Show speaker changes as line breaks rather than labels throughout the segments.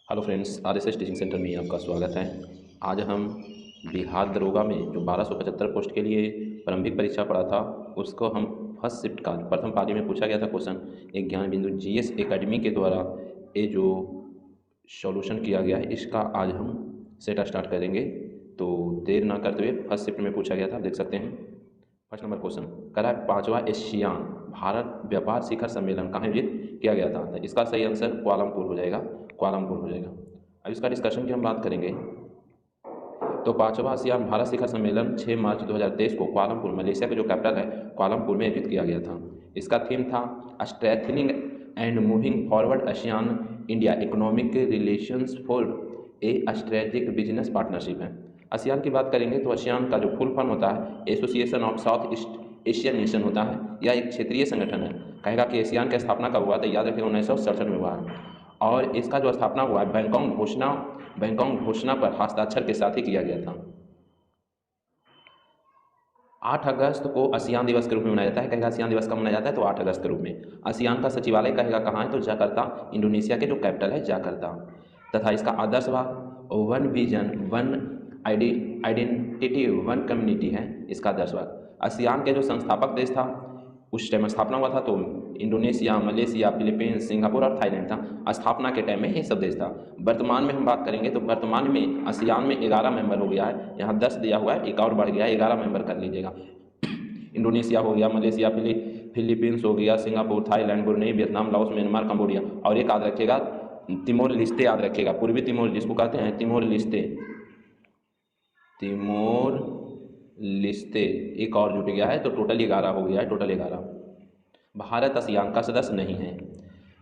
Hello friends, RSS teaching centre में आपका स्वागत है। आज हम बिहार दरोगा में जो 1275 पोस्ट के लिए प्रारंभिक परीक्षा पड़ा था, उसको हम फर्स्ट शिफ्ट का प्रथम पारी में पूछा गया था क्वेश्चन एक ज्ञान बिंदु जीएस एकेडमी के द्वारा ये जो सॉल्यूशन किया गया है, इसका आज हम सेट स्टार्ट करेंगे। तो देर ना करते हुए फर्स्ट शिफ्ट में पूछा गया था, देख सकते हैं। फर्स्ट नंबर क्वेश्चन करा 5वां एशियान भारत व्यापार शिखर सम्मेलन कहाँ आयोजित किया गया था। तो इसका सही आंसर कुआलालंपुर हो जाएगा, कुआलालंपुर हो जाएगा। अब इसका डिस्कशन की हम बात करेंगे तो 5वां आसियान भारत शिखर सम्मेलन 6 मार्च 2023 को कुआलालंपुर मलेशिया के जो कैपिटल है कुआलालंपुर में आयोजित किया गया था। इसका थीम था strengthening and moving forward ASEAN India economic relations for a strategic business partnership है। आसियान की बात करेंगे तो आसियान का जो फुल फॉर्म होता है association of south east Asian nation होता है। यह एक क्षेत्रीय संगठन है। कहेगा कि आसियान की स्थापना कब हुआ, तो याद रखिए 1967 में हुआ है। और इसका जो स्थापना हुआ है बैंकॉक घोषणा पर हस्ताक्षर के साथ ही किया गया था। 8 अगस्त को आसियान दिवस के रूप में मनाया जाता है। कहेगा आसियान दिवस कब मनाया जाता है, तो 8 अगस्त के रूप में। आसियान का सचिवालय कहेगा कहाँ है, तो जकार्ता, इंडोनेशिया के जो कैपिटल है जकार्ता। तथा इसका आदर्श वा one vision one identity one community है इसका आदर्श वा। आसियान के जो संस्थापक देश था उस टाइम स्थापना हुआ था तो इंडोनेशिया, मलेशिया, फिलीपींस, सिंगापुर और थाईलैंड था। स्थापना के टाइम में ये सब देश था। वर्तमान में हम बात करेंगे तो वर्तमान में आसियान में 11 मेंबर हो गया है। यहाँ 10 दिया हुआ है, एक और बढ़ गया है, 11 मेंबर कर लीजिएगा। इंडोनेशिया हो गया, मलेशिया, फिलीपींस हो गया, Singapore, Thailand, Brunei, Vietnam, Laos, Myanmar, Cambodia. और एक याद रखिएगा तिमोर लिस्ते, याद रखिएगा पूर्वी तिमोर जिसको कहते हैं तिमोर लिस्ते, तिमोर लिस्ते एक और जुट गया है, तो टोटल 11 हो गया है, टोटल 11। भारत आसियान का सदस्य नहीं है।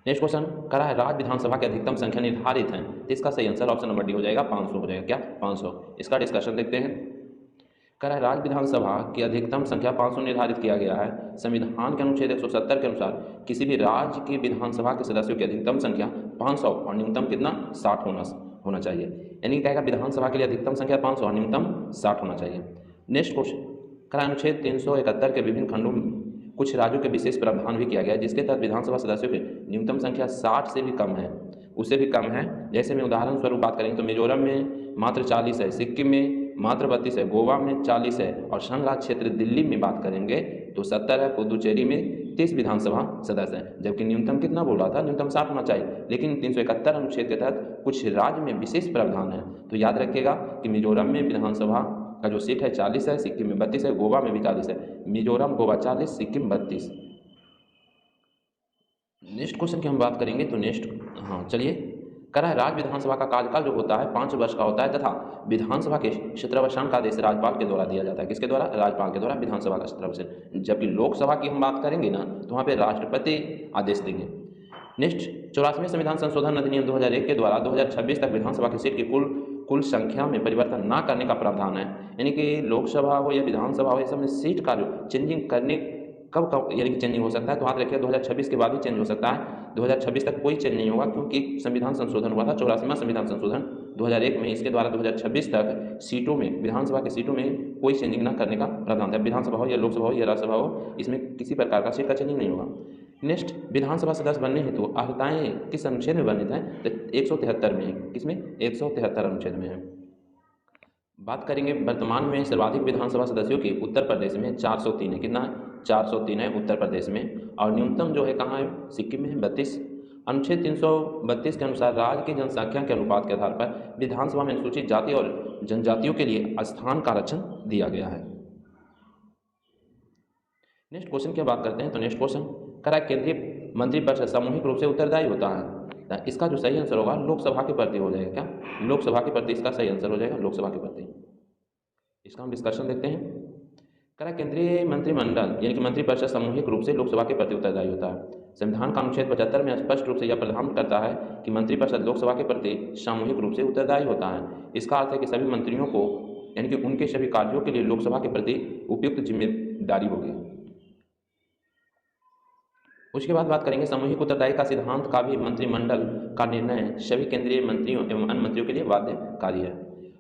नेक्स्ट क्वेश्चन करा है राज्य विधानसभा की अधिकतम संख्या निर्धारित है, तो इसका सही आंसर ऑप्शन नंबर डी हो जाएगा, 500 हो जाएगा। क्या 500? इसका डिस्कशन देखते हैं। कह रहा है राज्य विधानसभा की अधिकतम संख्या 500 निर्धारित किया गया है। संविधान के अनुच्छेद 170 के अनुसार किसी भी राज्य की विधानसभा के सदस्यों की अधिकतम संख्या 500 और न्यूनतम कितना 60 होना चाहिए। यानी कहेगा विधानसभा के लिए अधिकतम संख्या 500 और न्यूनतम 60 होना चाहिए। नेक्स्ट क्वेश्चन कह रहा है अनुच्छेद 371 के विभिन्न खंडों में कुछ राज्यों के विशेष प्रावधान भी किया गया है, जिसके तहत विधानसभा सदस्यों की न्यूनतम संख्या 60 से भी कम है, उससे भी कम है। जैसे मैं उदाहरण स्वरूप बात करेंगे तो मिजोरम में मात्र 40 है, सिक्किम में मात्र 32 है, गोवा में 40 है और संघ राज्य क्षेत्र दिल्ली में बात करेंगे तो 70 है, पुदुचेरी में 30 विधानसभा सदस्य हैं। जबकि न्यूनतम कितना बोल रहा था, न्यूनतम 60 होना चाहिए, लेकिन 371 अनुच्छेद के तहत कुछ राज्य में विशेष प्रावधान है। तो याद रखिएगा कि मिजोरम में विधानसभा का जो सीट है 40 है, सिक्किम में 32 है, गोवा में भी 40 है। मिजोरम, गोवा 40, सिक्किम 32। नेक्स्ट क्वेश्चन की हम बात करेंगे तो चलिए करा है राज्य विधानसभा का कार्यकाल जो होता है 5 वर्ष का होता है तथा विधानसभा के क्षेत्रावसान का आदेश राज्यपाल के द्वारा दिया जाता है। किसके द्वारा? राज्यपाल के द्वारा विधानसभा का क्षेत्रावसान। जबकि लोकसभा की हम बात करेंगे ना तो वहाँ पे राष्ट्रपति आदेश देंगे। नेक्स्ट 84वें संविधान संशोधन अधिनियम 2001 के द्वारा 2026 तक विधानसभा की सीट की कुल संख्या में परिवर्तन ना करने का प्रावधान है। यानी कि लोकसभा हो या विधानसभा हो, ये सब में सीट का जो चेंजिंग करने कब यानी कि चेंजिंग हो सकता है, तो याद रखिए 2026 के बाद ही चेंज हो सकता है। 2026 तक कोई चेंज नहीं होगा क्योंकि संविधान संशोधन हुआ था, 84वां संविधान संशोधन 2001 में। इसके द्वारा 2026 तक सीटों में, विधानसभा की सीटों में कोई चेंजिंग ना करने का प्रावधान है। विधानसभा हो या लोकसभा हो या राज्यसभा हो, इसमें किसी प्रकार का सीट का चेंजिंग नहीं होगा। नेक्स्ट विधानसभा सदस्य बनने हेतु तो अर्हताएँ किस अनुच्छेद में वर्णित हैं, तो 173 में है। किसमें? 173 अनुच्छेद में है। बात करेंगे वर्तमान में सर्वाधिक विधानसभा सदस्यों की उत्तर प्रदेश में 403 है। कितना है? 403 है उत्तर प्रदेश में। और न्यूनतम जो है कहाँ है? सिक्किम में है 32। अनुच्छेद 332 के अनुसार राज्य की जनसंख्या के अनुपात के आधार पर विधानसभा में अनुसूचित जाति और जनजातियों के लिए स्थान का आरक्षण दिया गया है। नेक्स्ट क्वेश्चन की बात करते हैं तो नेक्स्ट क्वेश्चन करा केंद्रीय मंत्रिपरिषद सामूहिक रूप से उत्तरदायी होता है। इसका जो सही आंसर होगा लोकसभा के प्रति हो जाएगा। क्या? लोकसभा के प्रति इसका सही आंसर हो जाएगा, लोकसभा के प्रति। इसका हम डिस्कशन देखते हैं। करा केंद्रीय मंत्रिमंडल यानी कि मंत्रिपरिषद सामूहिक रूप से लोकसभा के प्रति उत्तरदायी होता है। संविधान का अनुच्छेद 75 में स्पष्ट रूप से यह प्रावधान करता है कि मंत्रिपरिषद लोकसभा के प्रति सामूहिक रूप से उत्तरदायी होता है। इसका अर्थ है कि सभी मंत्रियों को यानी कि उनके सभी कार्यों के लिए लोकसभा के प्रति उपयुक्त जिम्मेदारी होगी। उसके बाद बात करेंगे सामूहिक उत्तरदायी का सिद्धांत का भी मंत्रिमंडल का निर्णय सभी केंद्रीय मंत्रियों एवं अन्य मंत्रियों के लिए बाध्यकारी है।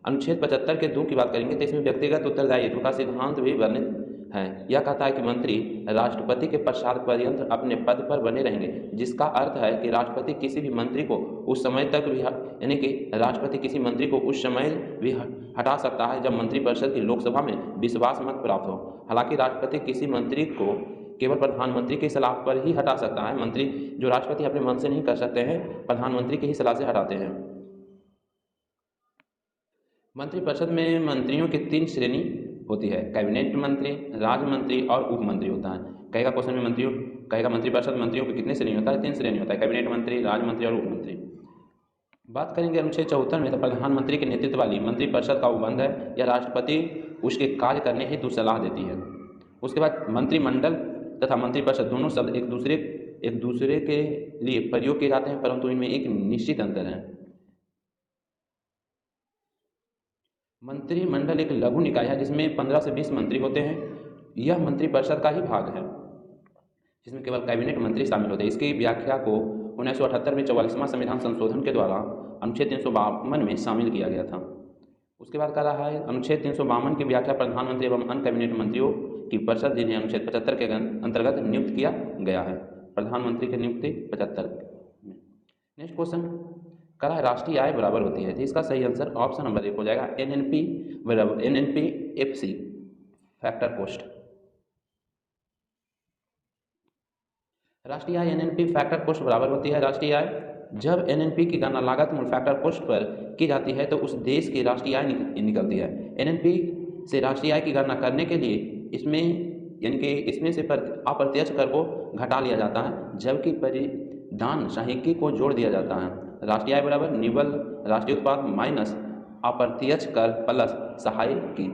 अनुच्छेद 75 के 2 की बात करेंगे तो इसमें व्यक्तिगत उत्तरदायित्व का सिद्धांत भी वर्णित है। यह कहता है कि मंत्री राष्ट्रपति के पश्चात पर्यंत अपने पद पर बने रहेंगे, जिसका अर्थ है कि राष्ट्रपति किसी भी मंत्री को उस समय तक भी यानी कि राष्ट्रपति किसी मंत्री को उस समय भी हटा सकता है जब मंत्रिपरिषद की लोकसभा में विश्वास मत प्राप्त हो। हालांकि राष्ट्रपति किसी मंत्री को केवल प्रधानमंत्री की सलाह पर ही हटा सकता है। मंत्री जो राष्ट्रपति अपने मन से नहीं कर सकते हैं, प्रधानमंत्री की ही सलाह से हटाते हैं। मंत्रिपरिषद में मंत्रियों की 3 श्रेणी होती है, कैबिनेट मंत्री, राज्य मंत्री और उप मंत्री होता है। कहेगा क्वेश्चन में मंत्रिपरिषद मंत्रियों की कितने श्रेणी होता है? 3 श्रेणी होता है, कैबिनेट मंत्री, राज्य मंत्री और उप मंत्री। बात करेंगे अनुच्छेद 74 में, तो प्रधानमंत्री के नेतृत्व वाली मंत्रिपरिषद का उपबंध है या राष्ट्रपति उसके कार्य करने हेतु सलाह देती है। उसके बाद मंत्रिमंडल तथा मंत्रिपरिषद दोनों शब्द एक दूसरे के लिए प्रयोग किए जाते हैं, परंतु इनमें एक निश्चित अंतर है। मंत्रिमंडल एक लघु निकाय है जिसमें 15 से 20 मंत्री होते हैं। यह मंत्रिपरिषद का ही भाग है जिसमें केवल कैबिनेट मंत्री शामिल होते हैं। इसकी व्याख्या को 1978 में 44वां संविधान संशोधन के द्वारा अनुच्छेद 352 में शामिल किया गया था। उसके बाद कह रहा है अनुच्छेद 352 की व्याख्या प्रधानमंत्री एवं अन्य कैबिनेट मंत्रियों की परिषद जिन्हें अनुच्छेद 75 के अंतर्गत नियुक्त किया गया है। प्रधानमंत्री की नियुक्ति 75 में। नेक्स्ट क्वेश्चन कह रहा है राष्ट्रीय आय बराबर होती है, तो इसका सही आंसर ऑप्शन नंबर 1 हो जाएगा, एनएनपी बराबर एनएनपी/एफसी फैक्टर कॉस्ट। राष्ट्रीय आय एनएनपी फैक्टर कॉस्ट बराबर होती है राष्ट्रीय आय। जब एनएनपी की गणना लागत मूल फैक्टर कॉस्ट पर की जाती है तो उस देश की राष्ट्रीय आय निकलती है। एनएनपी से राष्ट्रीय आय की गणना करने के लिए इसमें से अप्रत्यक्ष कर को घटा लिया जाता है, जबकि परिधान सहायिकी को जोड़ दिया जाता है। राष्ट्रीय आय बराबर निव्वल राष्ट्रीय उत्पाद माइनस अप्रत्यक्ष कर प्लस सहायिकी।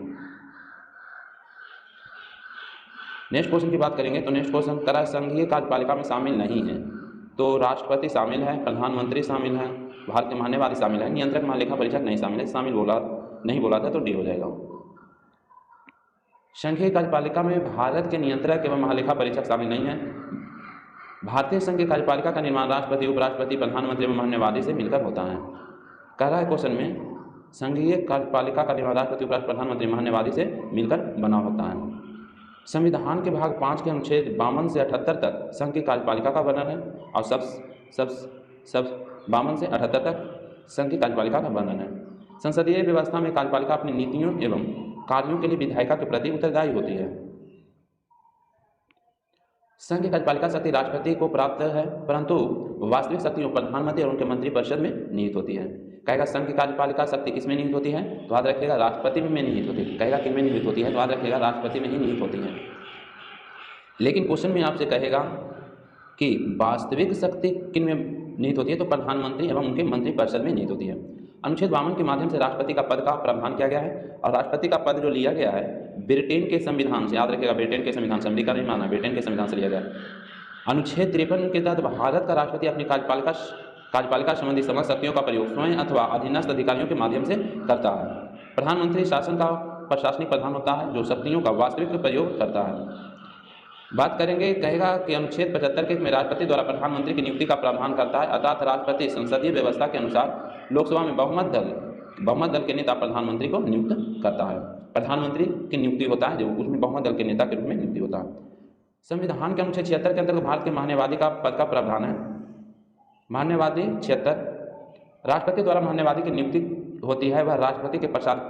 नेक्स्ट क्वेश्चन की बात करेंगे तो नेक्स्ट क्वेश्चन करा संघीय कार्यपालिका में शामिल नहीं है, तो राष्ट्रपति शामिल है, प्रधानमंत्री शामिल है, भारत के महान्यवादी शामिल है, नियंत्रक महालेखा परीक्षक नहीं शामिल है। नहीं बोला था तो डी हो जाएगा। संघीय कार्यपालिका में भारत के नियंत्रक एवं महालेखा परीक्षक शामिल नहीं है। भारतीय संघ की कार्यपालिका का निर्माण राष्ट्रपति, उपराष्ट्रपति, प्रधानमंत्री एवं महान्यवादी से मिलकर होता है। कह रहा है क्वेश्चन में संघीय कार्यपालिका का निर्माण राष्ट्रपति, उपराष्ट्रपति, प्रधानमंत्री, महान्यवादी से मिलकर बना होता है। संविधान के भाग 5 के अनुच्छेद 52 से 78 तक संघ की कार्यपालिका का वर्णन है और सब 52 से 78 तक संघ की कार्यपालिका का वर्णन है। संसदीय व्यवस्था में कार्यपालिका अपनी नीतियों एवं कार्यों के लिए विधायिका के प्रति उत्तरदायी होती है। संघ की कार्यपालिका शक्ति राष्ट्रपति को प्राप्त है, परंतु वास्तविक शक्ति प्रधानमंत्री और उनके मंत्रिपरिषद में निहित होती है। कहेगा संघ की कार्यपालिका शक्ति किसमें निहित होती है, तो याद रखिएगा राष्ट्रपति में निहित होती है। कहेगा किन में निहित होती है, तो याद रखिएगा राष्ट्रपति में ही निहित होती है। लेकिन क्वेश्चन में आपसे कहेगा कि वास्तविक शक्ति किन में निहित होती है, तो प्रधानमंत्री एवं उनके मंत्रिपरिषद में निहित होती है। अनुच्छेद 52 के माध्यम से राष्ट्रपति का पद का प्रावधान किया गया है और राष्ट्रपति का पद जो लिया गया है ब्रिटेन के संविधान से, याद रखिएगा ब्रिटेन के संविधान से, अमेरिका नहीं माना, ब्रिटेन के संविधान से लिया गया। अनुच्छेद 53 के तहत भारत का राष्ट्रपति अपनी कार्यपालिका संबंधी समस्त शक्तियों का प्रयोग स्वयं अथवा अधीनस्थ अधिकारियों के माध्यम से करता है। प्रधानमंत्री शासन का प्रशासनिक प्रधान होता है जो शक्तियों का वास्तविक प्रयोग करता है। बात करेंगे, कहेगा कि अनुच्छेद 75 के में राष्ट्रपति द्वारा प्रधानमंत्री की नियुक्ति का प्रावधान करता है, अर्थात राष्ट्रपति संसदीय व्यवस्था के अनुसार लोकसभा में बहुमत दल के नेता प्रधानमंत्री को नियुक्त करता है। प्रधानमंत्री की नियुक्ति होता है जो उसमें बहुमत दल के नेता के रूप में नियुक्ति होता है। संविधान के अनुच्छेद 76 के अंतर्गत भारत के महान्यवादी का पद का प्रावधान है। महान्यवादी 76 राष्ट्रपति द्वारा महान्यवादी की नियुक्ति होती है, वह राष्ट्रपति के पश्चात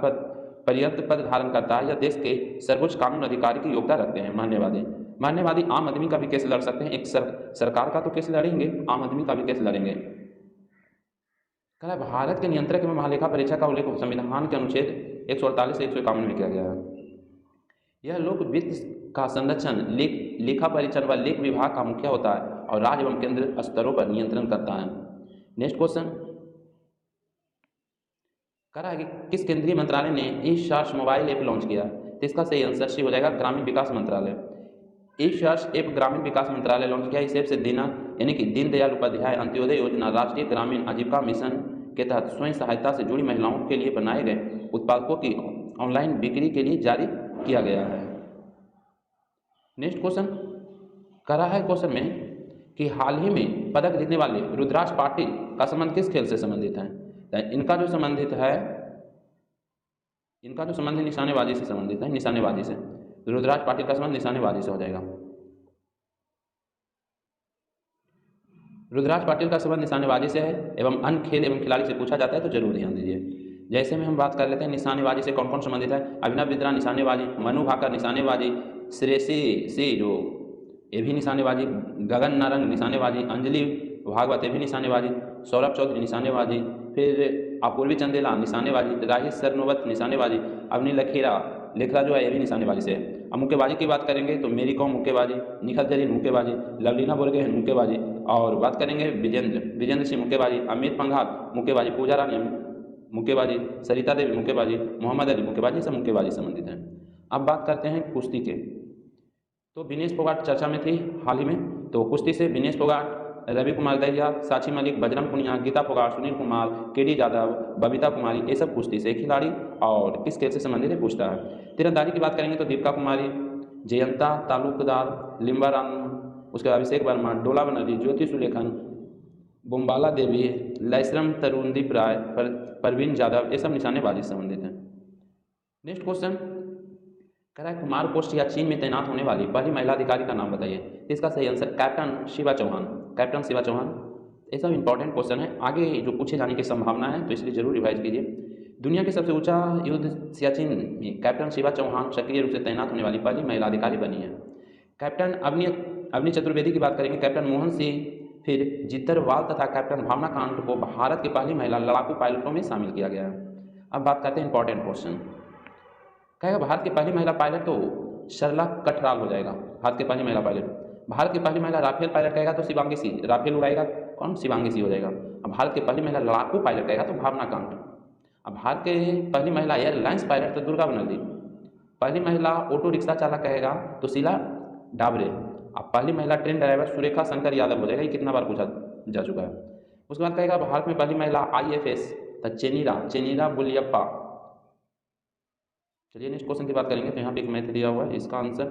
पर्यंत पद धारण करता है या देश के सर्वोच्च कानून अधिकारी की योग्यता रखते हैं। महान्यवादी आम आदमी का भी केस लड़ सकते हैं, एक सरकार का तो केस लड़ेंगे, आम आदमी का भी केस लड़ेंगे। भारत के नियंत्रक एवं महालेखा परीक्षक का उल्लेख संविधान के अनुच्छेद 148 से 151 में किया गया है। यह लोक वित्त का संरक्षण लेखा परीक्षण व लेख विभाग का मुखिया होता है और राज्य एवं केंद्र स्तरों पर नियंत्रण करता है। नेक्स्ट क्वेश्चन कह रहा है कि किस केंद्रीय मंत्रालय ने ई-शास मोबाइल ऐप लॉन्च किया, तो इसका सही आंसर सी हो जाएगा ग्रामीण विकास मंत्रालय। ई-शास ऐप ग्रामीण विकास मंत्रालय लॉन्च किया। इस ऐप से दीनदयाल उपाध्याय अंत्योदय योजना राष्ट्रीय ग्रामीण आजीविका मिशन के तहत स्वयं सहायता से जुड़ी महिलाओं के लिए बनाए गए उत्पादों की ऑनलाइन बिक्री के लिए जारी किया गया है। नेक्स्ट क्वेश्चन कर रहा है क्वेश्चन में कि हाल ही में पदक जीतने वाले रुद्राक्ष पाटिल का संबंध किस खेल से संबंधित है। इनका जो संबंध निशानेबाजी से संबंधित है, निशानेबाजी से। रुद्राक्ष पाटिल का संबंध निशानेबाजी से हो जाएगा। रुद्राक्ष पाटिल का संबंध निशानेबाजी से है एवं अन्य खेल एवं खिलाड़ी से पूछा जाता है तो जरूर ध्यान दीजिए। जैसे में हम बात कर लेते हैं निशानेबाजी से कौन कौन संबंधित है। अभिनव बिंद्रा निशानेबाजी, मनु भाकर निशानेबाजी, श्रेयसी सी जो ये भी निशानेबाजी, गगन नारंग निशानेबाजी, अंजलि भागवत ये भी निशानेबाजी, सौरभ चौधरी निशानेबाजी, फिर अपूर्वी चंदेला निशानेबाजी, राजेश सरनोबत निशानेबाजी, अवनी लखेरा लेखरा जो है ये भी निशानेबाजी से है। अब मुक्केबाजी की बात करेंगे तो मेरी कॉम मुक्केबाजी, निखत जरीन मुक्केबाजी, लवलीना बोरगोहेन मुक्केबाजी, और बात करेंगे विजेंद्र सिंह मुक्केबाजी, अमित पंघाल मुक्केबाजी, पूजा रानी मुक्केबाजी, सरिता देवी मुक्केबाजी, मोहम्मद अली मुक्केबाजी, सब मुक्केबाजी संबंधित हैं। अब बात करते हैं कुश्ती के, तो विनेश फोगाट चर्चा में थी हाल ही में, तो कुश्ती से विनेश फोगाट, रवि कुमार दहिया, साक्षी मलिक, बजरंग पुनिया, गीता फोगाट, सुनील कुमार, केडी यादव, बबीता कुमारी, ये सब कुश्ती से खिलाड़ी और किस खेल से संबंधित है पूछता है। तीरंदाजी की बात करेंगे तो दीपिका कुमारी, जयंता तालुकदार, लिम्बा राम, उसके बाद अभिषेक वर्मा, डोला बनर्जी, ज्योति सुलेखन, बुम्बाला देवी, लैसरम तरुणदीप राय, परवीन यादव, ये सब निशानेबाजी से संबंधित हैं। नेक्स्ट क्वेश्चन कह रहा है कुमार पोस्ट या चीन में तैनात होने वाली पहली महिला अधिकारी का नाम बताइए। इसका सही answer captain Shiva Chauhan, captain Shiva Chauhan. ये सब इंपॉर्टेंट क्वेश्चन है, आगे जो पूछे जाने की संभावना है, तो इसलिए जरूर रिवाइज कीजिए। दुनिया के सबसे ऊंचा युद्ध सियाचिन में कैप्टन शिवा चौहान सक्रिय रूप से तैनात होने वाली पहली महिला अधिकारी बनी है। कैप्टन अवनी चतुर्वेदी की बात करेंगे, कैप्टन मोहन सिंह, फिर जितरवाल तथा कैप्टन भावना कांत को भारत की पहली महिला लड़ाकू पायलटों में शामिल किया गया है। अब बात करते हैं इंपॉर्टेंट क्वेश्चन, कहेगा भारत की पहली महिला पायलट तो सरला कठराल हो जाएगा। भारत की पहली महिला पायलट, भारत की पहली महिला राफेल पायलट कहेगा तो शिवांगी सिंह, राफेल उड़ाएगा कौन, शिवांगी सिंह हो जाएगा। अब भारत की पहली महिला लड़ाकू पायलट कहेगा तो भावना कांत। अब भारत के पहली महिला एयरलाइंस पायलट तो दुर्गा बनर्जी। पहली महिला ऑटो रिक्शा चालक कहेगा तो शीला डाबरे। अब पहली महिला ट्रेन ड्राइवर सुरेखा शंकर यादव हो जाएगा, ये कितना बार पूछा जा चुका है। उसके बाद कहेगा भारत में पहली महिला IFS तो चेनीरा बुलियप्पा। चलिए नेक्स्ट क्वेश्चन की बात करेंगे, तो यहाँ पे एक मैथ दिया हुआ है, इसका आंसर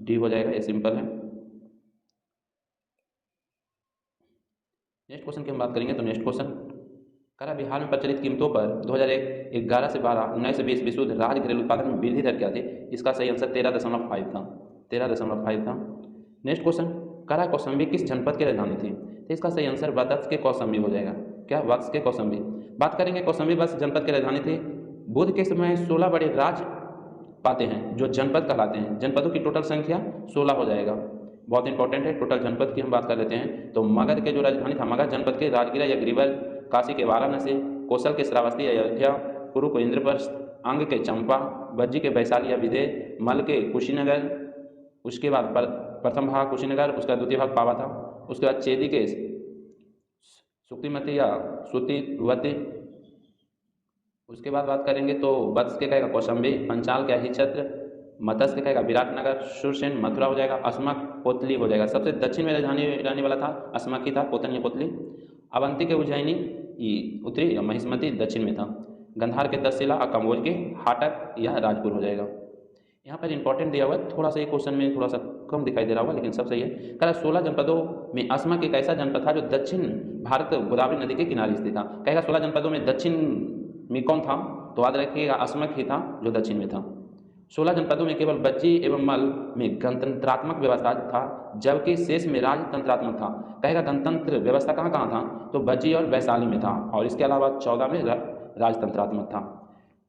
डी हो जाएगा, ये सिंपल है। नेक्स्ट क्वेश्चन की हम बात करेंगे, तो नेक्स्ट क्वेश्चन करा बिहार में प्रचलित कीमतों पर 2001 11 से 12 19 से 20 विशुद्ध राज्य घरेलू उत्पादन में वृद्धि दर क्या थी। इसका सही आंसर 13.5 था, 13.5 था। नेक्स्ट क्वेश्चन करा कौशाम्बी किस जनपद की राजधानी थी। तो इसका सही आंसर वत्स के कौशाम्बी हो जाएगा, क्या वत्स के कौशाम्बी। बात करेंगे कौशाम्बी वत्स जनपद की राजधानी थी। बुद्ध के समय 16 बड़े राज्य पाते हैं जो जनपद कहलाते हैं, जनपदों की टोटल संख्या 16 हो जाएगा, बहुत इंपॉर्टेंट है। टोटल जनपद की हम बात कर लेते हैं, तो मगध के जो राजधानी था, मगध जनपद के राजगिरा या ग्रीवर, काशी के वाराणसी, कौशल के श्रावस्ती अयोध्या, कुरु को इंद्रप्रस्थ, अंग के चंपा, बज्जी के वैशाली या विदेह, मल के कुशीनगर, उसके बाद प्रथम भाग कुशीनगर, उसका द्वितीय भाग पावा था। उसके बाद चेदी के सुक्तिमती या सुतिवती। उसके बाद बात करेंगे तो वत्स के कहेगा कौशाम्बी, पंचाल के अहिछत्र, मत्स्य के कहेगा विराटनगर, शूरसेन मथुरा हो जाएगा, अस्मक कोतली हो जाएगा। सबसे दक्षिण में राजधानी रहने वाला था अस्मक ही था, पोतन या कोतली। अवंती के उज्जैनी उत्तरी या महिष्मती दक्षिण में था। गंधार के तक्षशिला और कम्बोज के हाटक या राजपुर हो जाएगा। यहाँ पर इंपॉर्टेंट दिया हुआ है, थोड़ा सा ये क्वेश्चन में थोड़ा सा कम दिखाई दे रहा होगा, लेकिन सब सही है। कह 16 जनपदों में अस्मक एक ऐसा जनपद था जो दक्षिण भारत गोदावरी नदी के किनारे स्थित था। कहेगा 16 जनपदों में दक्षिण में कौन था, तो याद रखिएगा अस्मक ही था जो दक्षिण में था। 16 जनपदों में केवल बज्जी एवं मल में गणतंत्रात्मक व्यवस्था था, जबकि शेष में राजतंत्रात्मक था। कहेगा गणतंत्र व्यवस्था कहाँ कहाँ था, तो बज्जी और वैशाली में था, और इसके अलावा 14 में राजतंत्रात्मक था।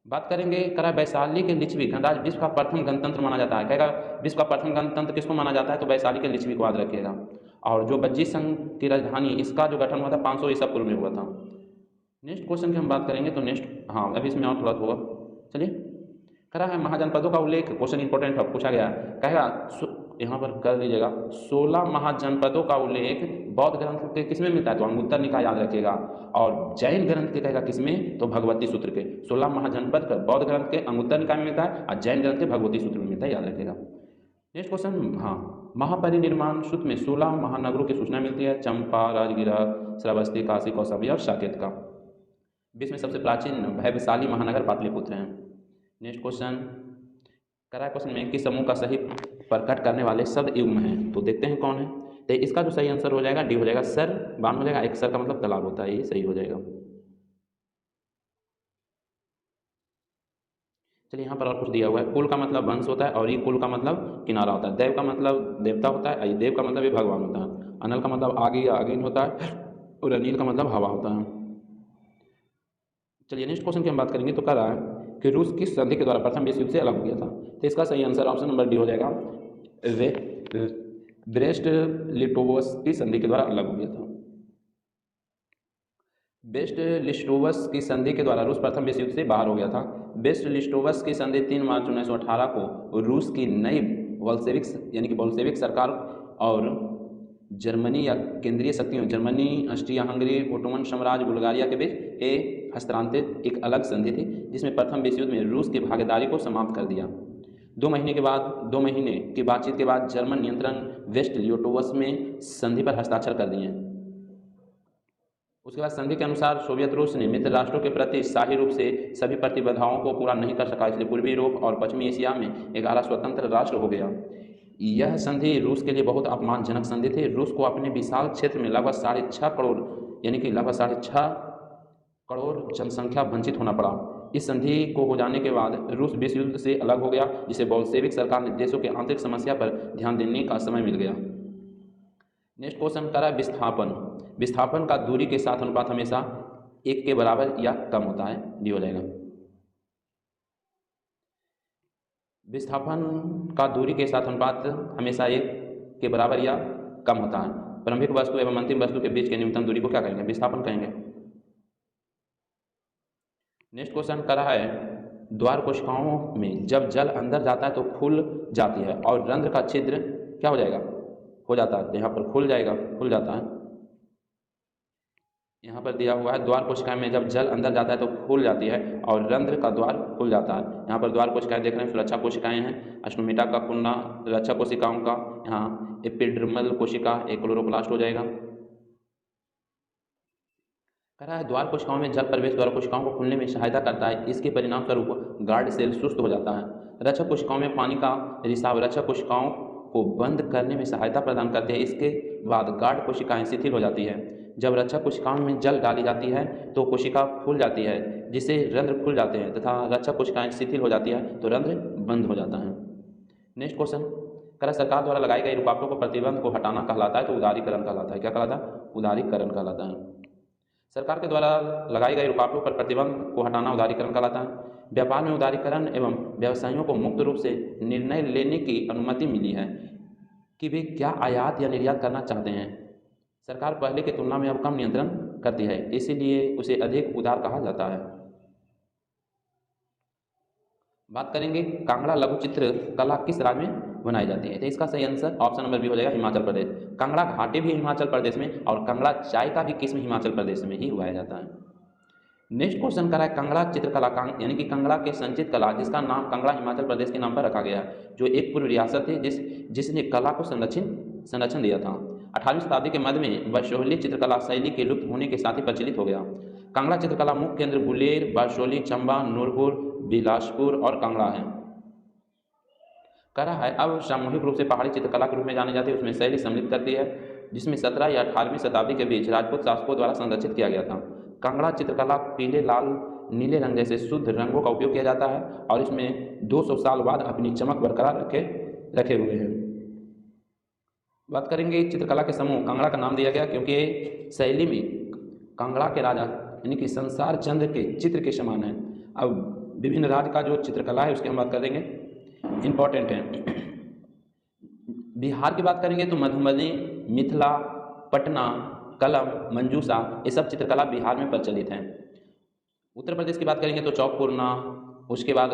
बात करेंगे करा वैशाली के लिच्छवी गणराज्य विश्व का प्रथम गणतंत्र माना जाता है। कहेगा विश्व का प्रथम गणतंत्र किसको माना जाता है, तो वैशाली के लिच्छवी को याद रखिएगा। और जो बज्जी संघ की राजधानी, इसका जो गठन हुआ था 500 ईसा पूर्व में हुआ था। नेक्स्ट क्वेश्चन की हम बात करेंगे तो नेक्स्ट, हाँ अभी इसमें और थोड़ा होगा, चलिए। करा है महाजनपदों का उल्लेख, क्वेश्चन इंपॉर्टेंट है, पूछा गया। कहेगा यहाँ पर कर लीजिएगा 16 महाजनपदों का उल्लेख बौद्ध ग्रंथ के किसमें मिलता है, तो अंगुत्तर निकाय याद रखिएगा। और जैन ग्रंथ के कहेगा किसमें, तो भगवती सूत्र के। 16 महाजनपद बौद्ध ग्रंथ के अंगुत्तर निकाय में मिलता है और जैन ग्रंथ के भगवती सूत्र में मिलता है, याद रखिएगा। नेक्स्ट क्वेश्चन, हाँ महापरिनिर्माण सूत्र में 16 महानगरों की सूचना मिलती है, चंपा, राजगिरा, श्रावस्ती, काशी, कौशाम्बी और साकेत का। विश्व में सबसे प्राचीन वैभवशाली महानगर पाटलिपुत्र हैं। नेक्स्ट क्वेश्चन करा क्वेश्चन में किस समूह का सही प्रकट करने वाले शब्द युग्म हैं, तो देखते हैं कौन है। तो इसका जो सही आंसर हो जाएगा डी हो जाएगा, सर बान हो जाएगा। एक सर का मतलब तालाब होता है, ये सही हो जाएगा। चलिए यहाँ पर और कुछ दिया हुआ है। कुल का मतलब वंश होता है और ये कुल का मतलब किनारा होता है। देव का मतलब देवता होता है, देव का मतलब ये भगवान होता है। अनल का मतलब आगे या आगिन होता है और अनिल का मतलब हवा होता है। चलिए नेक्स्ट क्वेश्चन की हम बात करेंगे तो कह रहा है कि रूस किस संधि के द्वारा प्रथम विश्व युद्ध से अलग हो गया था। तो इसका सही आंसर ऑप्शन नंबर डी हो जाएगा, वे ब्रेस्ट लिटोवस की संधि के द्वारा अलग हो गया था। बेस्ट लिस्टोवस की संधि के द्वारा रूस प्रथम विश्व युद्ध से बाहर हो गया था। बेस्ट लिस्टोवस की संधि 3 मार्च 1918 को रूस की नई बोल्शेविक्स यानी कि बोल्शेविक सरकार और जर्मनी या केंद्रीय शक्तियों जर्मनी, ऑस्ट्रिया हंगरी, ओटोमन साम्राज्य, बुल्गारिया के बीच हस्तांतरित एक अलग संधि थी जिसमें प्रथम विश्व युद्ध में रूस की भागीदारी को समाप्त कर दिया। 2 महीने की बातचीत के बाद जर्मन नियंत्रण वेस्ट लियोटोवस में संधि पर हस्ताक्षर कर दिए। उसके बाद संधि के अनुसार सोवियत रूस ने मित्र राष्ट्रों के प्रति शाही रूप से सभी प्रतिबद्धताओं को पूरा नहीं कर सका, इसलिए पूर्वी यूरोप और पश्चिमी एशिया में 11 स्वतंत्र राष्ट्र हो गया। यह संधि रूस के लिए बहुत अपमानजनक संधि थी। रूस को अपने विशाल क्षेत्र में लगभग 6.5 करोड़ यानी कि लगभग 6.5 करोड़ जनसंख्या वंचित होना पड़ा। इस संधि को हो जाने के बाद रूस विश्व युद्ध से अलग हो गया, जिसे बोल्शेविक सरकार ने देशों के आंतरिक समस्या पर ध्यान देने का समय मिल गया। नेक्स्ट क्वेश्चन करा विस्थापन। विस्थापन का दूरी के साथ अनुपात हमेशा 1 के बराबर या कम होता है, डी हो जाएगा। विस्थापन का दूरी के साथ अनुपात हमेशा 1 के बराबर या कम होता है। प्रारंभिक वस्तु एवं अंतिम वस्तु के बीच के न्यूनतम दूरी को क्या कहेंगे? विस्थापन कहेंगे। नेक्स्ट क्वेश्चन करा है द्वार कोशिकाओं में जब जल अंदर जाता है तो खुल जाती है और रंध्र का छिद्र क्या हो जाएगा? हो जाता है। तो यहाँ पर खुल जाएगा, खुल जाता है। यहाँ पर दिया हुआ है द्वार कोशिकाएं में जब जल अंदर जाता है तो खुल जाती है और रंध्र का द्वार खुल जाता है। यहाँ पर द्वार कोशिकाएं देख रहे हैं, सुरक्षा कोशिकाएं हैं। अस्टोमेटा का कुंडा रक्षा कोशिकाओं का, यहाँ एपिडर्मल कोशिका एक क्लोरोप्लास्ट हो जाएगा। कह रहा है द्वार कोशिकाओं में जल प्रवेश द्वार कोशिकाओं को खुलने में सहायता करता है। इसके परिणाम स्वरूप गार्ड सेल सुस्त हो जाता है। रक्षक कोशिकाओं में पानी का रिसाव रक्षक कोशिकाओं को बंद करने में सहायता प्रदान करते हैं। इसके बाद गार्ड कोशिकाएं शिथिल हो जाती है। जब रक्षक कोशिकाओं में जल डाली जाती है तो कोशिका फूल जाती है जिससे रंध्र खुल जाते हैं तथा रक्षक कोशिकाएं शिथिल हो जाती है तो रंध्र बंद हो जाता है। नेक्स्ट क्वेश्चन कह सरकार द्वारा लगाई गई रुकावटों को प्रतिबंध को हटाना कहलाता है तो उदारीकरण कहलाता है। क्या कहलाता है? उदारीकरण कहलाता है। सरकार के द्वारा लगाई गई रुकावटों पर प्रतिबंध को हटाना उदारीकरण कहलाता है। व्यापार में उदारीकरण एवं व्यवसायियों को मुक्त रूप से निर्णय लेने की अनुमति मिली है कि वे क्या आयात या निर्यात करना चाहते हैं। सरकार पहले की तुलना में अब कम नियंत्रण करती है, इसीलिए उसे अधिक उदार कहा जाता है। बात करेंगे कांगड़ा लघु चित्र कला किस राज्य में बनाई जाती है। तो इसका सही आंसर ऑप्शन नंबर बी हो जाएगा, हिमाचल प्रदेश। कांगड़ा घाटी भी हिमाचल प्रदेश में और कांगड़ा चाय का भी किस्म हिमाचल प्रदेश में ही उगाया जाता है। नेक्स्ट क्वेश्चन करा है कांगड़ा चित्रकला यानी कि कांगड़ा के संचित कला जिसका नाम कांगड़ा हिमाचल प्रदेश के नाम पर रखा गया है, जो एक पूर्व रियासत थी जिसने कला को संरक्षण दिया था। 18वीं शताब्दी के मध्य में बारशोली चित्रकला शैली के लुप्त होने के साथ ही प्रचलित हो गया। कांगड़ा चित्रकला मुख्य केंद्र गुलेर, बारशोली, चंबा, नूरपुर, बिलासपुर और कांगड़ा है। कह रहा है अब सामूहिक रूप से पहाड़ी चित्रकला के रूप में जानी जाती है, उसमें शैली सम्मिलित करती है जिसमें 17 या 18वीं शताब्दी के बीच राजपूत शासकों द्वारा संरक्षित किया गया था। कांगड़ा चित्रकला पीले, लाल, नीले रंग जैसे शुद्ध रंगों का उपयोग किया जाता है और इसमें 200 साल बाद अपनी चमक बरकरार रखे हुए हैं। बात करेंगे चित्रकला के समूह। कांगड़ा का नाम दिया गया क्योंकि शैली में कांगड़ा के राजा यानी कि संसार चंद्र के चित्र के समान है। अब विभिन्न राज्य का जो चित्रकला है उसकी हम बात करेंगे, इम्पॉर्टेंट है। बिहार की बात करेंगे तो मधुबनी, मिथिला, पटना, कलम, मंजूसा ये सब चित्रकला बिहार में प्रचलित हैं। उत्तर प्रदेश की बात करेंगे तो चौक पूरना, उसके बाद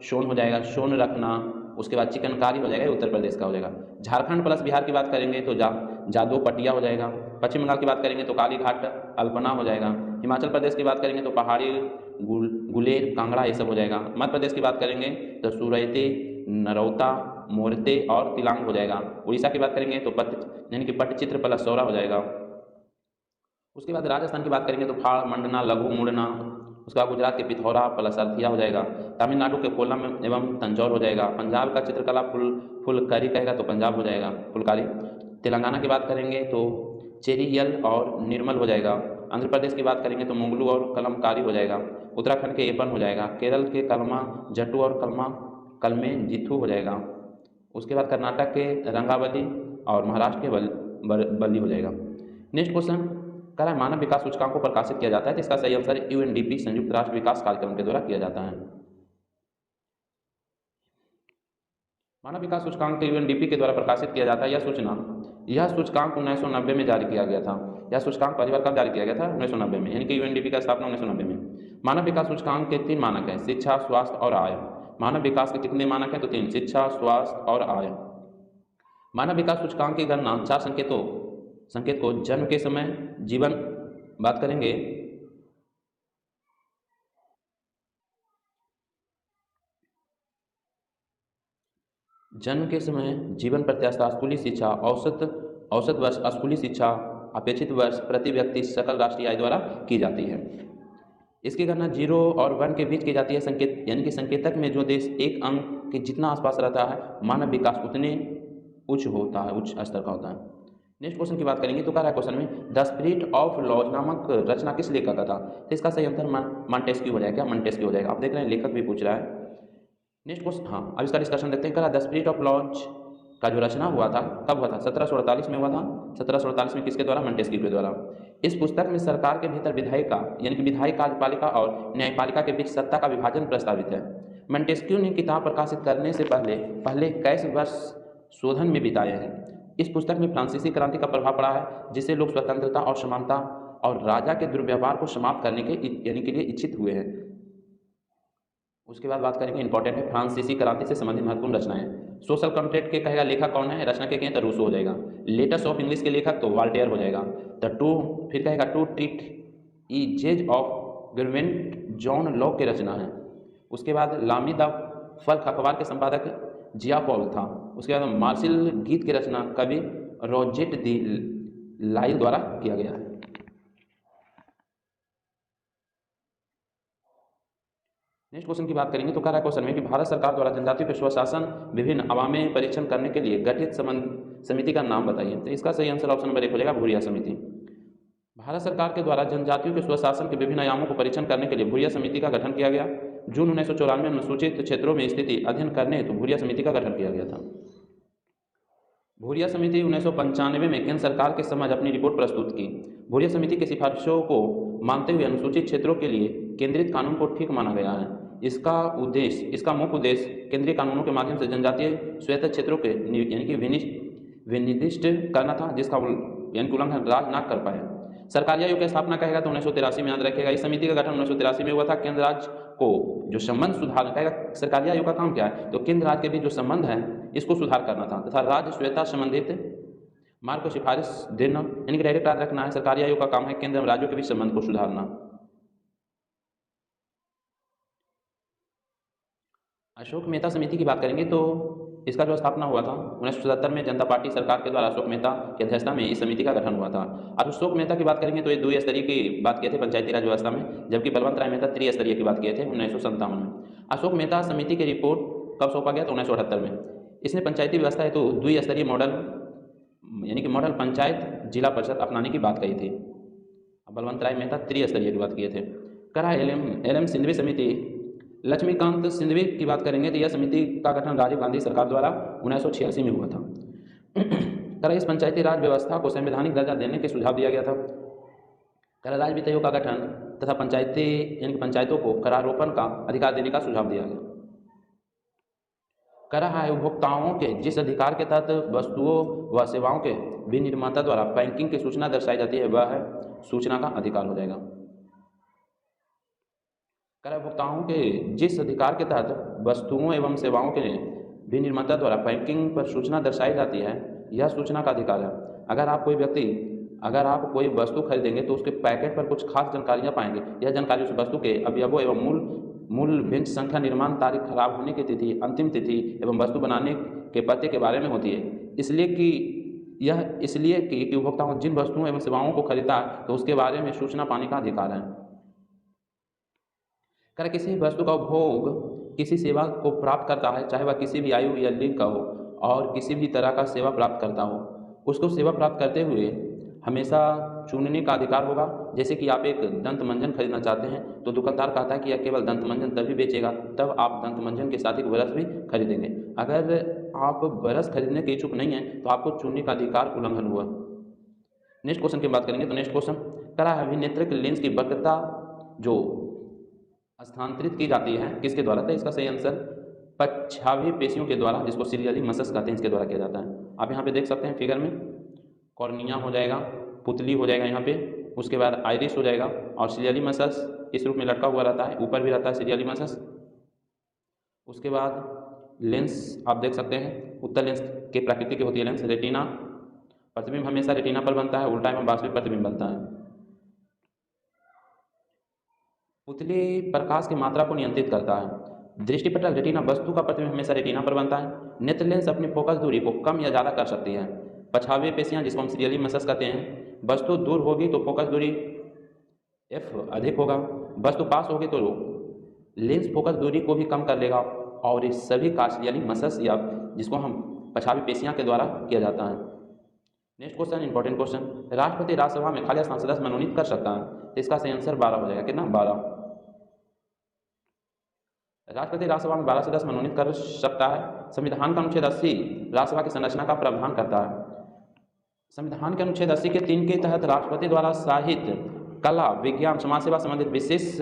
सोन हो जाएगा, सोन रखना, उसके बाद चिकनकारी हो जाएगा, उत्तर प्रदेश का हो जाएगा। झारखंड प्लस बिहार की बात करेंगे तो जादो पटिया हो जाएगा। पश्चिम बंगाल की बात करेंगे तो कालीघाट, अल्पना हो जाएगा। हिमाचल प्रदेश की बात करेंगे तो पहाड़ी, गुलेर, कांगड़ा ये सब हो जाएगा। मध्य प्रदेश की बात करेंगे तो सुरैते, नरौता, मोरते और तिलांग हो जाएगा। उड़ीसा की बात करेंगे तो यानी कि पट्टचित्र प्लस सौरा हो जाएगा। उसके बाद राजस्थान की बात करेंगे तो फाड़, मंडना, लघु मुड़ना। उसके बाद गुजरात के पिथौरा प्लस अर्थिया हो जाएगा। तमिलनाडु के कोल्लम एवं तंजौर हो जाएगा। पंजाब का चित्रकला फुलकारी कहेगा तो पंजाब हो जाएगा, फुलकारी। तेलंगाना की बात करेंगे तो चेरियल और निर्मल हो जाएगा। आंध्र प्रदेश की बात करेंगे तो मुंगलू और कलमकारी हो जाएगा, उत्तराखंड के एपन हो जाएगा, केरल के कलमा जट्टू और कलमे जिथू हो जाएगा, उसके बाद कर्नाटक के रंगावली और महाराष्ट्र के बल्ली हो जाएगा। नेक्स्ट क्वेश्चन कह रहा है मानव विकास सूचकांक को प्रकाशित किया जाता है, जिसका सही आंसर UNDP संयुक्त राष्ट्र विकास कार्यक्रम के द्वारा किया जाता है। मानव विकास सूचकांक UNDP के द्वारा प्रकाशित किया जाता है। यह सूचकांक 1990 में जारी किया गया था। यह सूचकांक पहली बार कब जारी किया गया था? 1990 में, यानी कि UNDP का स्थापना 1990 में। मानव विकास सूचकांक के 3 मानक हैं, शिक्षा, स्वास्थ्य और आय। मानव विकास के कितने मानक हैं? तो 3, शिक्षा, स्वास्थ्य और आय। मानव विकास सूचकांक की गणना 4 संकेत को जन्म के समय, जीवन बात करेंगे जन्म के समय, जीवन प्रत्याशा, स्कूली शिक्षा, औसत वर्ष, स्कूली शिक्षा, अपेक्षित वर्ष प्रति व्यक्ति सकल राष्ट्रीय आय द्वारा की जाती है। इसकी गणना 0 और 1 के बीच की जाती है। संकेत यानी कि संकेतक में जो देश एक अंक के जितना आसपास रहता है, मानव विकास उतने उच्च स्तर का होता है। नेक्स्ट क्वेश्चन की बात करेंगे तो कह रहा है क्वेश्चन में द स्पिरिट ऑफ लॉज नामक रचना किस लेखक का था? तो इसका सही आंसर मॉन्टेस्क्यू हो जाएगा। क्या? मॉन्टेस्क्यू हो जाएगा। आप देख रहे हैं लेखक भी पूछ रहा है। नेक्स्ट क्वेश्चन, हाँ अब इसका डिस्कशन देखते हैं। कह रहा द स्पिरिट ऑफ लॉज का जो रचना हुआ था कब हुआ था? 1748 में हुआ था। 1748 में किसके द्वारा? मॉन्टेस्क्यू के द्वारा। इस पुस्तक में सरकार के भीतर विधायिका यानी कि विधायी कार्यपालिका और न्यायपालिका के बीच सत्ता का विभाजन प्रस्तावित है। मॉन्टेस्क्यू ने किताब प्रकाशित करने से पहले कैसे वर्ष शोधन में बिताए हैं। इस पुस्तक में फ्रांसीसी क्रांति का प्रभाव पड़ा है, जिससे लोग स्वतंत्रता और समानता और राजा के दुर्व्यवहार को समाप्त करने के लिए इच्छित हुए हैं। उसके बाद बात करेंगे इंपॉर्टेंट है फ्रांसीसी क्रांति से संबंधित महत्वपूर्ण रचनाएं। सोशल कॉन्ट्रैक्ट के कहेगा लेखक कौन है? रचना के कहें तो रूसो हो जाएगा। लेटर्स ऑफ इंग्लिश के लेखक तो वॉल्टेयर हो जाएगा। फिर कहेगा two treatises of government John Locke की रचना है। उसके बाद लामी द फल्क अखबार के संपादक जिया पॉल था। उसके बाद मार्सिल गीत की रचना कवि रोजेट दी लाइल द्वारा किया गया है। नेक्स्ट क्वेश्चन की बात करेंगे तो कह रहा है क्वेश्चन में कि भारत सरकार द्वारा जनजातियों के स्वशासन विभिन्न अवामी परीक्षण करने के लिए गठित समिति का नाम बताइए। तो इसका सही आंसर ऑप्शन नंबर 1 हो जाएगा, भूरिया समिति। भारत सरकार के द्वारा जनजातियों के स्वशासन के विभिन्न आयामों को परीक्षण करने के लिए भूरिया समिति का गठन किया गया। जून 1994 में अनुसूचित क्षेत्रों में स्थिति अध्ययन करने हेतु भूरिया समिति का गठन किया गया था। भूरिया समिति 1995 में केंद्र सरकार के समक्ष अपनी रिपोर्ट प्रस्तुत की। भूरिया समिति की सिफारिशों को मानते हुए अनुसूचित क्षेत्रों के लिए केंद्रित कानून को ठीक माना गया है। इसका मुख्य उद्देश्य केंद्रीय कानूनों के माध्यम से जनजातीय स्वायत्त क्षेत्रों के यानी कि विनिर्दिष्ट करना था, जिसका यानी उल्लंघन राज्य न कर पाए। सरकारी आयोग की स्थापना कहेगा तो 1983 में याद रखेगा। इस समिति का गठन 1983 में हुआ था। केंद्र राज्य को जो संबंध सुधार कहेगा, सरकारी आयोग का काम क्या है? तो केंद्र राज्य के बीच जो संबंध है इसको सुधार करना था तथा राज्य स्वायत्ता संबंधित मार्ग को सिफारिश देना, यानी कि डायरेक्ट याद रखना है। सरकारी आयोग का काम है केंद्र और राज्यों के बीच संबंध को सुधारना। अशोक मेहता समिति की बात करेंगे तो इसका जो स्थापना हुआ था 1977 में जनता पार्टी सरकार के द्वारा अशोक मेहता की अध्यक्षता में इस समिति का गठन हुआ था। अब अशोक मेहता की बात करेंगे तो ये 2 स्तरीय की बात किए थे पंचायती राज व्यवस्था में, जबकि बलवंत राय मेहता 3 स्तरीय की बात किए थे 1957 में। अशोक मेहता समिति की रिपोर्ट कब सौंपा गया? तो 1978 में। इसने पंचायती व्यवस्था हेतु 2 स्तरीय मॉडल यानी कि मॉडल पंचायत जिला परिषद अपनाने की बात कही थी। बलवंत राय मेहता 3 स्तरीय की बात किए थे। करा LM सिंधवी समिति, लक्ष्मीकांत सिंधवी की बात करेंगे तो यह समिति का गठन राजीव गांधी सरकार द्वारा 1986 में हुआ था। करा इस पंचायती राज व्यवस्था को संवैधानिक दर्जा देने के सुझाव दिया गया था। करा राज्य वित्त आयोग का गठन तथा पंचायतों को करारोपण का अधिकार देने का सुझाव दिया गया। करा है उपभोक्ताओं के जिस अधिकार के तहत वस्तुओं व सेवाओं के विनिर्माता द्वारा पैकिंग की सूचना दर्शाई जाती है, वह है सूचना का अधिकार हो जाएगा। कर उपभोक्ताओं के जिस अधिकार के तहत वस्तुओं एवं सेवाओं के विनिर्माता द्वारा पैकिंग पर सूचना दर्शाई जाती है, यह सूचना का अधिकार है। अगर आप कोई वस्तु खरीदेंगे तो उसके पैकेट पर कुछ खास जानकारियां पाएंगे। यह जानकारी उस वस्तु के अवयवों एवं मूल व्यंज संख्या, निर्माण तारीख, खराब होने की तिथि, अंतिम तिथि एवं वस्तु बनाने के पते के बारे में होती है। इसलिए कि उपभोक्ता जिन वस्तुओं एवं सेवाओं को खरीदता है तो उसके बारे में सूचना पाने का अधिकार है। कर किसी वस्तु का उपभोग किसी सेवा को प्राप्त करता है, चाहे वह किसी भी आयु या लिंग का हो और किसी भी तरह का सेवा प्राप्त करता हो, उसको सेवा प्राप्त करते हुए हमेशा चुनने का अधिकार होगा। जैसे कि आप एक दंत मंजन खरीदना चाहते हैं तो दुकानदार कहता है कि यह केवल दंत मंजन तभी बेचेगा, तब आप दंत मंजन के साथ एक ब्रश भी खरीदेंगे। अगर आप ब्रश खरीदने के इच्छुक नहीं हैं तो आपको चुनने का अधिकार उल्लंघन हुआ। नेक्स्ट क्वेश्चन की बात करेंगे तो नेक्स्ट क्वेश्चन करा है अभिनेत्रिक लेंस की वक्रता जो स्थानांतरित की जाती है किसके द्वारा था? इसका सही आंसर पक्षावी पेशियों के द्वारा, जिसको सीरियली मसल्स कहते हैं, इसके द्वारा किया जाता है। आप यहाँ पे देख सकते हैं फिगर में कॉर्निया हो जाएगा, पुतली हो जाएगा यहाँ पे, उसके बाद आइरिस हो जाएगा और सीरियली मसल्स इस रूप में लटका हुआ रहता है, ऊपर भी रहता है सीरियली मसल्स। उसके बाद लेंस आप देख सकते हैं, उत्तल लेंस के प्रकृति की होती है लेंस। रेटिना, प्रतिबिंब हमेशा रेटिना पर बनता है, उल्टा में वास्तविक प्रतिबिंब बनता है। पुतली प्रकाश की मात्रा को नियंत्रित करता है। दृष्टिपटल रेटिना वस्तु का प्रतिबिंब हमेशा रेटिना पर बनता है। नेत्र लेंस अपनी फोकस दूरी को कम या ज़्यादा कर सकती है। पछावी पेशियाँ जिसको हम सीरियली मसल्स कहते हैं, वस्तु दूर होगी तो फोकस दूरी एफ अधिक होगा, वस्तु पास होगी तो लेंस फोकस दूरी को भी कम कर लेगा। और ये सभी का सीरियली मसल्स या जिसको हम पछावी पेशियाँ के द्वारा किया जाता है। नेक्स्ट क्वेश्चन इंपॉर्टेंट क्वेश्चन, राष्ट्रपति राज्यसभा में खाली स्थान सदस्य मनोनीत कर सकता है? तो इसका सही आंसर 12 हो जाएगा। कितना? 12। राष्ट्रपति राज्यसभा में 12 सदस्य मनोनीत कर सकता है। संविधान का अनुच्छेद 80 राज्यसभा की संरचना का प्रावधान करता है। संविधान के अनुच्छेद 80 के 3 के तहत राष्ट्रपति द्वारा साहित्य, कला, विज्ञान, समाज सेवा संबंधित विशेष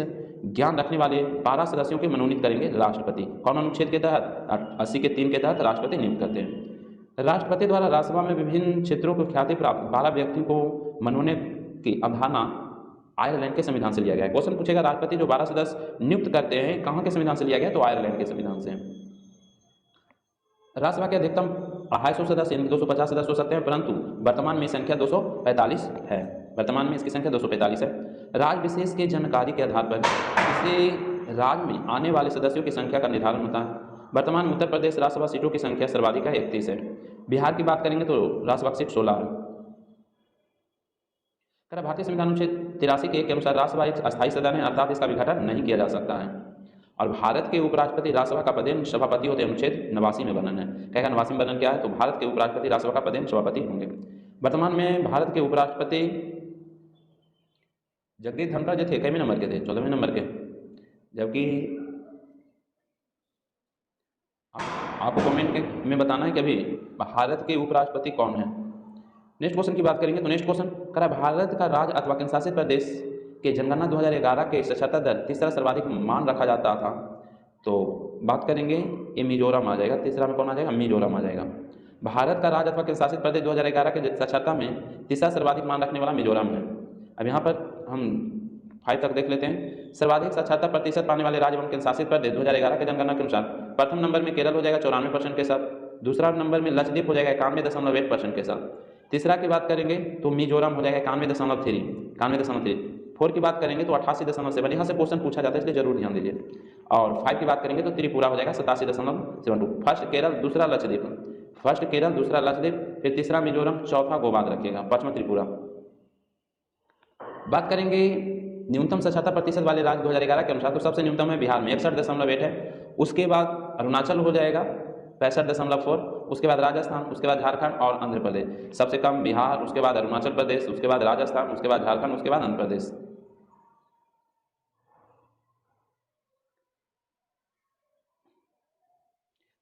ज्ञान रखने वाले 12 सदस्यों के मनोनीत करेंगे राष्ट्रपति। कौन अनुच्छेद के तहत? 80 के 3 के तहत राष्ट्रपति नियुक्त करते हैं। राष्ट्रपति द्वारा राज्यसभा में विभिन्न क्षेत्रों को ख्याति प्राप्त 12 व्यक्तियों को मनोनीत की अवधारणा आयरलैंड के संविधान से लिया गया है। क्वेश्चन पूछेगा राष्ट्रपति जो 12 सदस्य नियुक्त करते हैं कहाँ के संविधान से लिया गया? तो आयरलैंड के संविधान से। राज्यसभा के अधिकतम 250 सदस्य यानी 250 सदस्य हो सकते हैं, परंतु वर्तमान में संख्या 245 है। वर्तमान में इसकी संख्या 245 है। राज्य विशेष के जानकारी के आधार पर किसी राज्य में आने वाले सदस्यों की संख्या का निर्धारण होता है। वर्तमान में उत्तर प्रदेश राज्यसभा सीटों की संख्या सर्वाधिक है, 31 है। बिहार की बात करेंगे तो राज्यसभा सीट 16 है। भारतीय संविधान अनुच्छेद 83 के अनुसार राज्यसभा एक अस्थायी सदन है, अर्थात इसका विघटन नहीं किया जा सकता है। और भारत के उपराष्ट्रपति राज्यसभा का पदेन सभापति होते हैं। अनुच्छेद 89 में वर्णन है। कहेगा 89 में वर्णन क्या है? तो भारत के उपराष्ट्रपति राज्यसभा का पदेन सभापति होंगे। वर्तमान में भारत के उपराष्ट्रपति जगदीप धनखड़ जो थे कई नंबर के थे? 14वें नंबर के। जबकि आपको कमेंट में बताना है कि अभी भारत के उपराष्ट्रपति कौन है। नेक्स्ट क्वेश्चन की बात करेंगे तो नेक्स्ट क्वेश्चन करा भारत का राज्य अथवा केंद्र शासित प्रदेश के जनगणना 2011 के साक्षरता दर तीसरा सर्वाधिक मान रखा जाता था। तो बात करेंगे ये मिजोरम आ जाएगा। तीसरा में कौन आ जाएगा? मिजोरम आ जाएगा। भारत का राज्य अथवा केंद्र शासित प्रदेश 2011 के साक्षरता में तीसरा सर्वाधिक मान रखने वाला मिजोरम है। अब यहाँ पर हम 5 तक देख लेते हैं। सर्वाधिक साक्षरता प्रतिशत पाने वाले राज्य एवं केंद्र शासित प्रदेश 2011 के जनगणना के अनुसार प्रथम नंबर में केरल हो जाएगा 94% के साथ। दूसरा नंबर में लक्षद्वीप हो जाएगा 91.1% के साथ। तीसरा की बात करेंगे तो मिजोरम हो जाएगा 91.3। 4 की बात करेंगे तो 88.7। यहाँ से क्वेश्चन पूछा जाता है इसलिए जरूर ध्यान दीजिए। और 5 की बात करेंगे तो त्रिपुरा हो जाएगा 87.72। फर्स्ट केरल, दूसरा लक्षद्वीप। फर्स्ट केरल, दूसरा लक्षद्वीप, फिर तीसरा मिजोरम, चौथा गोवाद रखिएगा, पांचवा त्रिपुरा। बात करेंगे न्यूनतम साक्षरता प्रतिशत वाले राज्य 2011 के अनुसार तो सबसे न्यूनतम है बिहार में 61.8 है। उसके बाद अरुणाचल हो जाएगा 65.4। उसके बाद राजस्थान, उसके बाद झारखंड और आंध्र प्रदेश। सबसे कम बिहार, उसके बाद अरुणाचल प्रदेश, उसके बाद राजस्थान, उसके बाद झारखंड, उसके बाद आंध्र प्रदेश।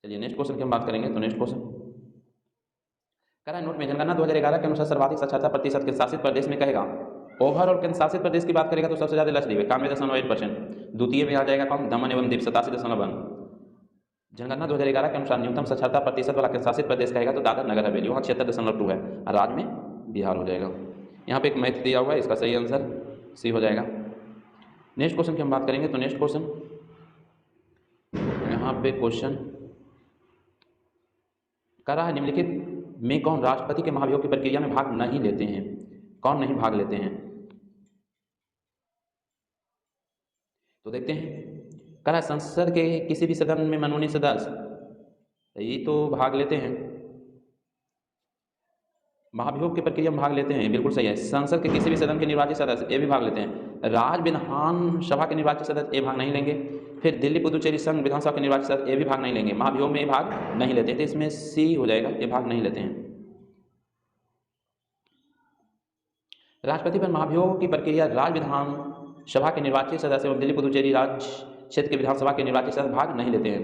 चलिए नेक्स्ट क्वेश्चन की हम बात करेंगे तो नेक्स्ट क्वेश्चन करा नोट में जनगणना 2011 के अनुसार सर्वाधिक साक्षरता प्रतिशत के शासित प्रदेश में कहेगा। ओवरऑल केंद्र शासित प्रदेश की बात करेगा तो सबसे ज्यादा लक्षद्वीप 91.8%। द्वितीय में आ जाएगा कौन? दमन एवं दीव 87.1। जनगणना 2011 के अनुसार न्यूनतम साक्षरता प्रतिशत वाला केंद्र शासित प्रदेश कहेगा तो दादर नगर हवेली, वहाँ 76.2 है। और राज्य में बिहार हो जाएगा। यहाँ पे एक मैथ दिया हुआ है, इसका सही आंसर सी हो जाएगा। नेक्स्ट क्वेश्चन की हम बात करेंगे तो नेक्स्ट क्वेश्चन यहाँ पे क्वेश्चन कर रहा है निम्नलिखित में कौन राष्ट्रपति के महाभियोग की प्रक्रिया में भाग नहीं लेते हैं? कौन नहीं भाग लेते हैं? तो देखते हैं। कह रहा है संसद के किसी भी सदन में मनोनीत सदस्य ये तो भाग लेते हैं, महाभियोग की प्रक्रिया में भाग लेते हैं, बिल्कुल सही है। संसद के किसी भी सदन के निर्वाचित सदस्य ये भी भाग लेते हैं। राज्य विधानसभा के निर्वाचित सदस्य ये भाग नहीं लेंगे। फिर दिल्ली पुदुचेरी संघ विधानसभा के निर्वाचित सदस्य ये भी भाग नहीं लेंगे, महाभियोग में ये भाग नहीं लेते। तो इसमें सी हो जाएगा, ये भाग नहीं लेते हैं। राष्ट्रपति पर महाभियोग की प्रक्रिया राज्य विधानसभा के निर्वाचित सदस्य एवं दिल्ली पुदुचेरी राज्य क्षेत्र के विधानसभा के निर्वाचित सदस्य भाग नहीं लेते हैं।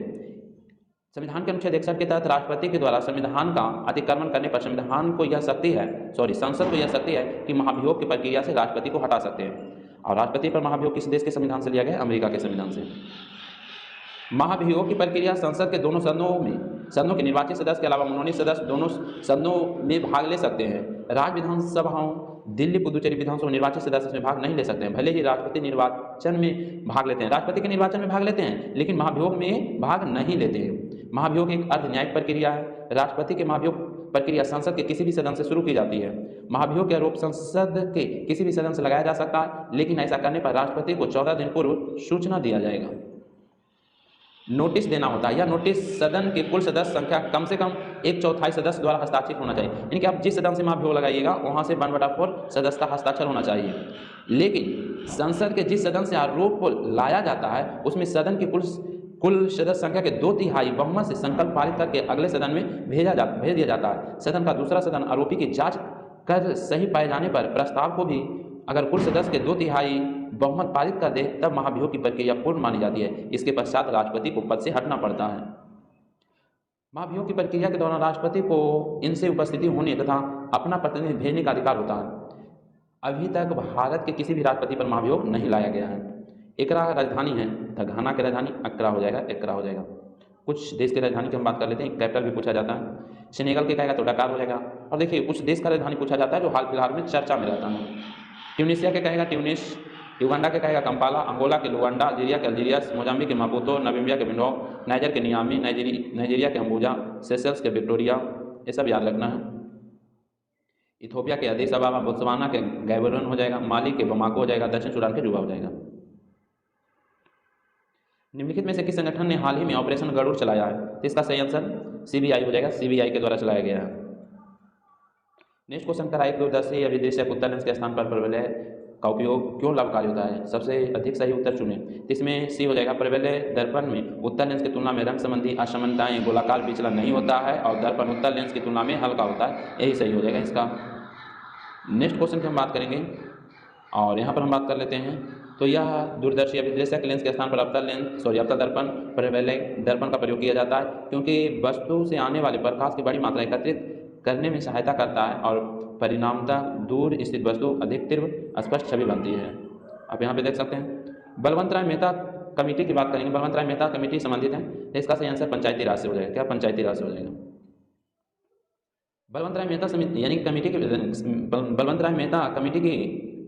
संविधान के अनुच्छेद 61 के तहत राष्ट्रपति के द्वारा संविधान का अतिक्रमण करने पर संविधान को यह शक्ति है संसद को यह शक्ति है कि महाभियोग की प्रक्रिया से राष्ट्रपति को हटा सकते हैं। और राष्ट्रपति पर महाभियोग किस देश के संविधान से लिया गया? अमेरिका के संविधान से। महाभियोग की प्रक्रिया संसद के दोनों सदनों के निर्वाचित सदस्य के अलावा मनोनीत सदस्य दोनों सदनों में भाग ले सकते हैं। राज्य विधानसभाओं दिल्ली पुदुचेरी विधानसभा निर्वाचित सदस्य इसमें भाग नहीं ले सकते हैं, भले ही राष्ट्रपति निर्वाचन में भाग लेते हैं। राष्ट्रपति के निर्वाचन में भाग लेते हैं लेकिन महाभियोग में भाग नहीं लेते हैं। महाभियोग एक अर्ध न्यायिक प्रक्रिया है। राष्ट्रपति के महाभियोग प्रक्रिया संसद के किसी भी सदन से शुरू की जाती है। महाभियोग के आरोप संसद के किसी भी सदन से लगाया जा सकता है, लेकिन ऐसा करने पर राष्ट्रपति को 14 दिन पूर्व सूचना दिया जाएगा, नोटिस देना होता है। यह नोटिस सदन के कुल सदस्य संख्या कम से कम 1/4 सदस्य द्वारा हस्ताक्षरित होना चाहिए। यानी कि आप जिस सदन से महाभियोग लगाइएगा वहाँ से 1/4 सदस्य का हस्ताक्षर होना चाहिए। लेकिन संसद के जिस सदन से आरोप लाया जाता है उसमें सदन की कुल सदस्य संख्या के 2/3 बहुमत से संकल्प पारित करके अगले सदन में भेज दिया जाता है। सदन का दूसरा सदन आरोपी की जांच कर सही पाए जाने पर प्रस्ताव को भी अगर कुल सदस्य के 2/3 बहुमत पारित कर दे तब महाभियोग की प्रक्रिया पूर्ण मानी जाती है। इसके पश्चात राष्ट्रपति को पद से हटना पड़ता है। महाभियोग की प्रक्रिया के दौरान राष्ट्रपति को इनसे उपस्थिति होने तथा अपना प्रतिनिधि भेजने का अधिकार होता है। अभी तक भारत के किसी भी राष्ट्रपति पर महाभियोग नहीं लाया गया है। एकरा राजधानी है तो घाना की राजधानी एकरा हो जाएगा। कुछ देश की राजधानी की हम बात कर लेते हैं, कैपिटल भी पूछा जाता है। सेनेगल के कहेगा तो डकार हो जाएगा। और देखिए कुछ देश का राजधानी पूछा जाता है जो हाल फिलहाल में चर्चा में रहता है। ट्यूनीशिया के कहेगा ट्यूनिस, युगांडा के कहेगा कंपाला, अंगोला के लुआंडा, अल्जीरिया के अल्जीरियस, मोजाम्बिक के मापुतो, नामीबिया के बिंडो, नाइजर के नियामी, नाइजीरिया के अम्बुजा, सेशल्स के विक्टोरिया, ये सब याद रखना है। इथोपिया के अदीस अबाबा, बोत्सवाना के गैबोरन हो जाएगा, माली के बमाको हो जाएगा, दक्षिण सूडान के जुबा हो जाएगा। निम्नलिखित में से किस संगठन ने हाल ही में ऑपरेशन गरुड़ चलाया है? तो इसका सही आंसर सीबीआई हो जाएगा, सीबीआई के द्वारा चलाया गया है। नेक्स्ट क्वेश्चन करा एक दूरदर्शी अभिदृश्यक उत्तल लेंस के स्थान पर प्रबलय का उपयोग क्यों लाभकारी होता है? सबसे अधिक सही उत्तर चुने। इसमें सी हो जाएगा। प्रबलय दर्पण में उत्तल लेंस की तुलना में रंग संबंधी असमानताएं गोलाकार विचलन नहीं होता है और दर्पण उत्तल लेंस की तुलना में हल्का होता है, यही सही हो जाएगा इसका। नेक्स्ट क्वेश्चन की हम बात करेंगे और यहाँ पर हम बात कर लेते हैं। तो यह दूरदर्शी अभिदृश्यक लेंस के स्थान पर अवतल दर्पण प्रबलय दर्पण का प्रयोग किया जाता है क्योंकि वस्तु से आने वाले प्रकाश की बड़ी मात्रा एकत्रित करने में सहायता करता है और परिणामतः दूर स्थित वस्तु अधिक तीव्र स्पष्ट छवि बनती है। आप यहाँ पे देख सकते हैं। बलवंत राय मेहता कमेटी की बात करेंगे। बलवंत राय मेहता कमेटी संबंधित है, तो इसका सही आंसर पंचायती राज से हो जाएगा। क्या? पंचायती राज से हो जाएगा। बलवंत राय मेहता समिति यानी कमेटी की बलवंत राय मेहता कमेटी की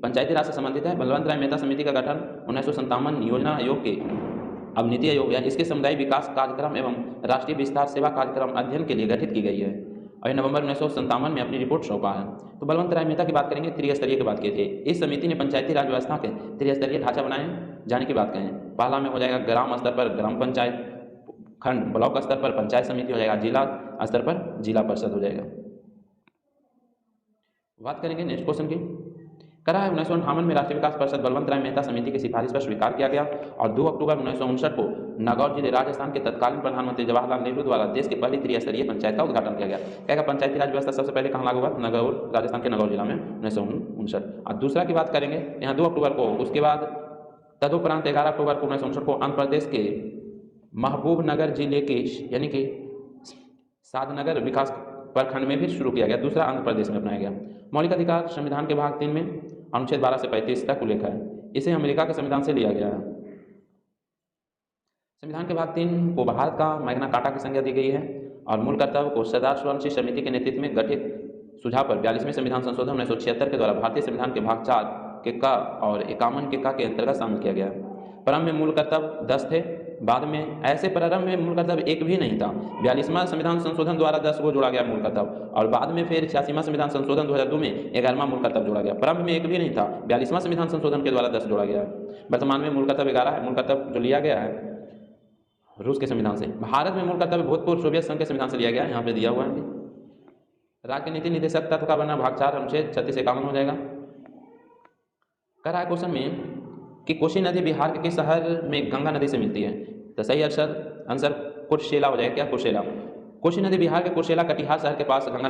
पंचायती राज से संबंधित है। बलवंत राय मेहता समिति का गठन 1957 योजना आयोग के अब नीति आयोग या इसके समुदाय विकास कार्यक्रम एवं राष्ट्रीय विस्तार सेवा कार्यक्रम अध्ययन के लिए गठित की गई है और नवंबर 1957 में अपनी रिपोर्ट सौंपा है। तो बलवंत राय मेहता की बात करेंगे, त्रिस्तरीय की बात की थी। इस समिति ने पंचायती राज व्यवस्था के त्रिस्तरीय ढांचा बनाए जाने की बात कहें। पहला में हो जाएगा ग्राम स्तर पर ग्राम पंचायत, खंड ब्लॉक स्तर पर पंचायत समिति हो जाएगा, जिला स्तर पर जिला परिषद हो जाएगा। बात करेंगे नेक्स्ट क्वेश्चन की। करा है 1958 में राष्ट्रीय विकास परिषद बलवंत राय मेहता समिति की सिफारिश पर स्वीकार किया गया और 2 अक्टूबर 1959 को नागौर जिले राजस्थान के तत्कालीन प्रधानमंत्री जवाहरलाल नेहरू द्वारा देश की पहली त्रिस्तरीय पंचायत का उद्घाटन किया गया। क्या पंचायती राज व्यवस्था सबसे पहले कहाँ लागू हुआ? नागौर, राजस्थान के नागौर जिला में 1959। और दूसरा की बात करेंगे यहाँ 2 अक्टूबर को। उसके बाद तदुपरांत 11 अक्टूबर को 1959 को आंध्र प्रदेश के महबूबनगर जिले के यानी कि साधनगर विकास प्रखंड में भी शुरू किया गया। दूसरा आंध्र प्रदेश में अपनाया गया। मौलिक अधिकार संविधान के भाग 3 में अनुच्छेद 12 से 35 तक उल्लेख है। इसे अमेरिका के संविधान से लिया गया है। संविधान के भाग 3 को भारत का मैग्ना कार्टा की संज्ञा दी गई है और मूल कर्तव्य को सरदार सुरवंशी समिति के नेतृत्व में गठित सुझाव पर 42वें संविधान संशोधन 1976 के द्वारा भारतीय संविधान के भाग 4 के क और 51 के क के अंतर्गत शामिल किया गया। प्रारंभ में मूल कर्तव्य 10 थे, बाद में ऐसे प्रारंभ में मूल कर्तव्य एक भी नहीं था। 42वां संविधान संशोधन द्वारा 10 को जोड़ा गया मूल कर्तव्य और बाद में फिर 86वां संविधान संशोधन 2002 में 11वां मूल कर्तव्य जोड़ा गया। प्रारंभ में एक भी नहीं था, 42वां संविधान संशोधन के द्वारा 10 जोड़ा गया। वर्तमान में मूल कर्तव्य 11 है। मूल कर्तव्य जो लिया गया है रूस के संविधान से। भारत में मूल कर्तव्य भूतपूर्व सोवियत संघ के संविधान से लिया गया है, यहाँ पे दिया हुआ है। राज्य के नीति निर्देशक तत्व का बनना भाग 4 अनुच्छेद 36 से 51 हो जाएगा। कर रहा है क्वेश्चन में कि कोसी नदी बिहार के किस शहर में गंगा नदी से मिलती है? तो सही आंसर कुर्सेला हो जाएगा। क्या? कुर्सेला। कोसी नदी बिहार के कुर्सेला कटिहार शहर के पास गंगा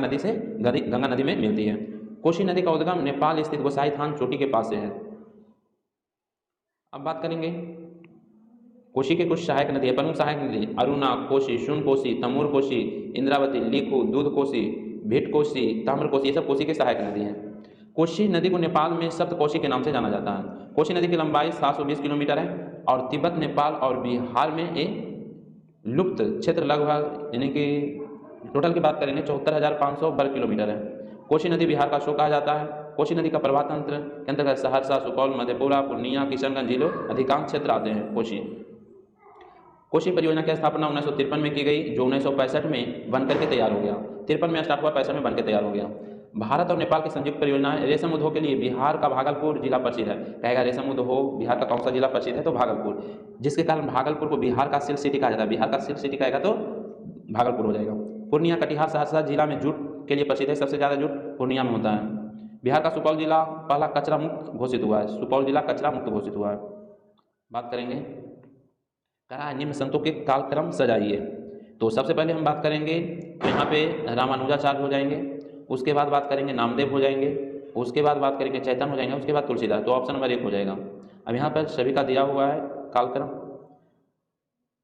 नदी में मिलती है। कोशी नदी का उद्गम नेपाल स्थित गोसाई थान चोटी के पास से है। अब बात करेंगे कोशी के कुछ सहायक नदी है, प्रमुख सहायक नदी अरुणा कोशी, शून कोशी, तमूर कोशी, इंद्रावती, लिखू, दूध कोशी, भिट कोशी, ताम्र कोशी, ये सब कोशी के सहायक नदी हैं। कोशी नदी को नेपाल में सप्त कोशी के नाम से जाना जाता है। कोशी नदी की लंबाई 720 किलोमीटर है और तिब्बत, नेपाल और बिहार में एक लुप्त क्षेत्र लगभग यानी कि टोटल की बात करेंगे 74,500 वर्ग किलोमीटर है। कोशी नदी बिहार का शोक कहा जाता है। कोशी नदी का प्रवाह तंत्र के अंतर्गत सहरसा, सुपौल, मधेपुरा, पूर्णिया, किशनगंज जिलों अधिकांश क्षेत्र आते हैं। कोशी परियोजना की स्थापना 1953 में की गई, जो 1965 में बनकर के तैयार हो गया। 53 में स्टार्ट हुआ, 65 में बनकर तैयार हो गया। भारत और नेपाल की संयुक्त परियोजना है। रेशम उद्योग के लिए बिहार का भागलपुर जिला प्रसिद्ध है। कहेगा रेशम उद्योग बिहार का कौन सा जिला प्रसिद्ध है, तो भागलपुर, जिसके कारण भागलपुर को बिहार का सिल्क सिटी कहा जाता है। बिहार का सिल्क सिटी कहेगा तो भागलपुर हो जाएगा। पूर्णिया, कटिहार, सहरसा जिला में जूट के लिए प्रसिद्ध है। सबसे ज़्यादा जूट पूर्णिया में होता है। बिहार का सुपौल जिला पहला कचरा मुक्त घोषित हुआ है। सुपौल जिला कचरा मुक्त घोषित हुआ है। बात करेंगे करा निम्न संतों के कालक्रम सजाइए। तो सबसे पहले हम बात करेंगे यहाँ पे रामानुजाचार्य हो जाएंगे, उसके बाद बात करेंगे नामदेव हो जाएंगे, उसके बाद बात करेंगे चैतन्य हो जाएंगे, उसके बाद तुलसीदास। तो ऑप्शन नंबर 1 हो जाएगा। अब यहाँ पर सभी का दिया हुआ है कालक्रम।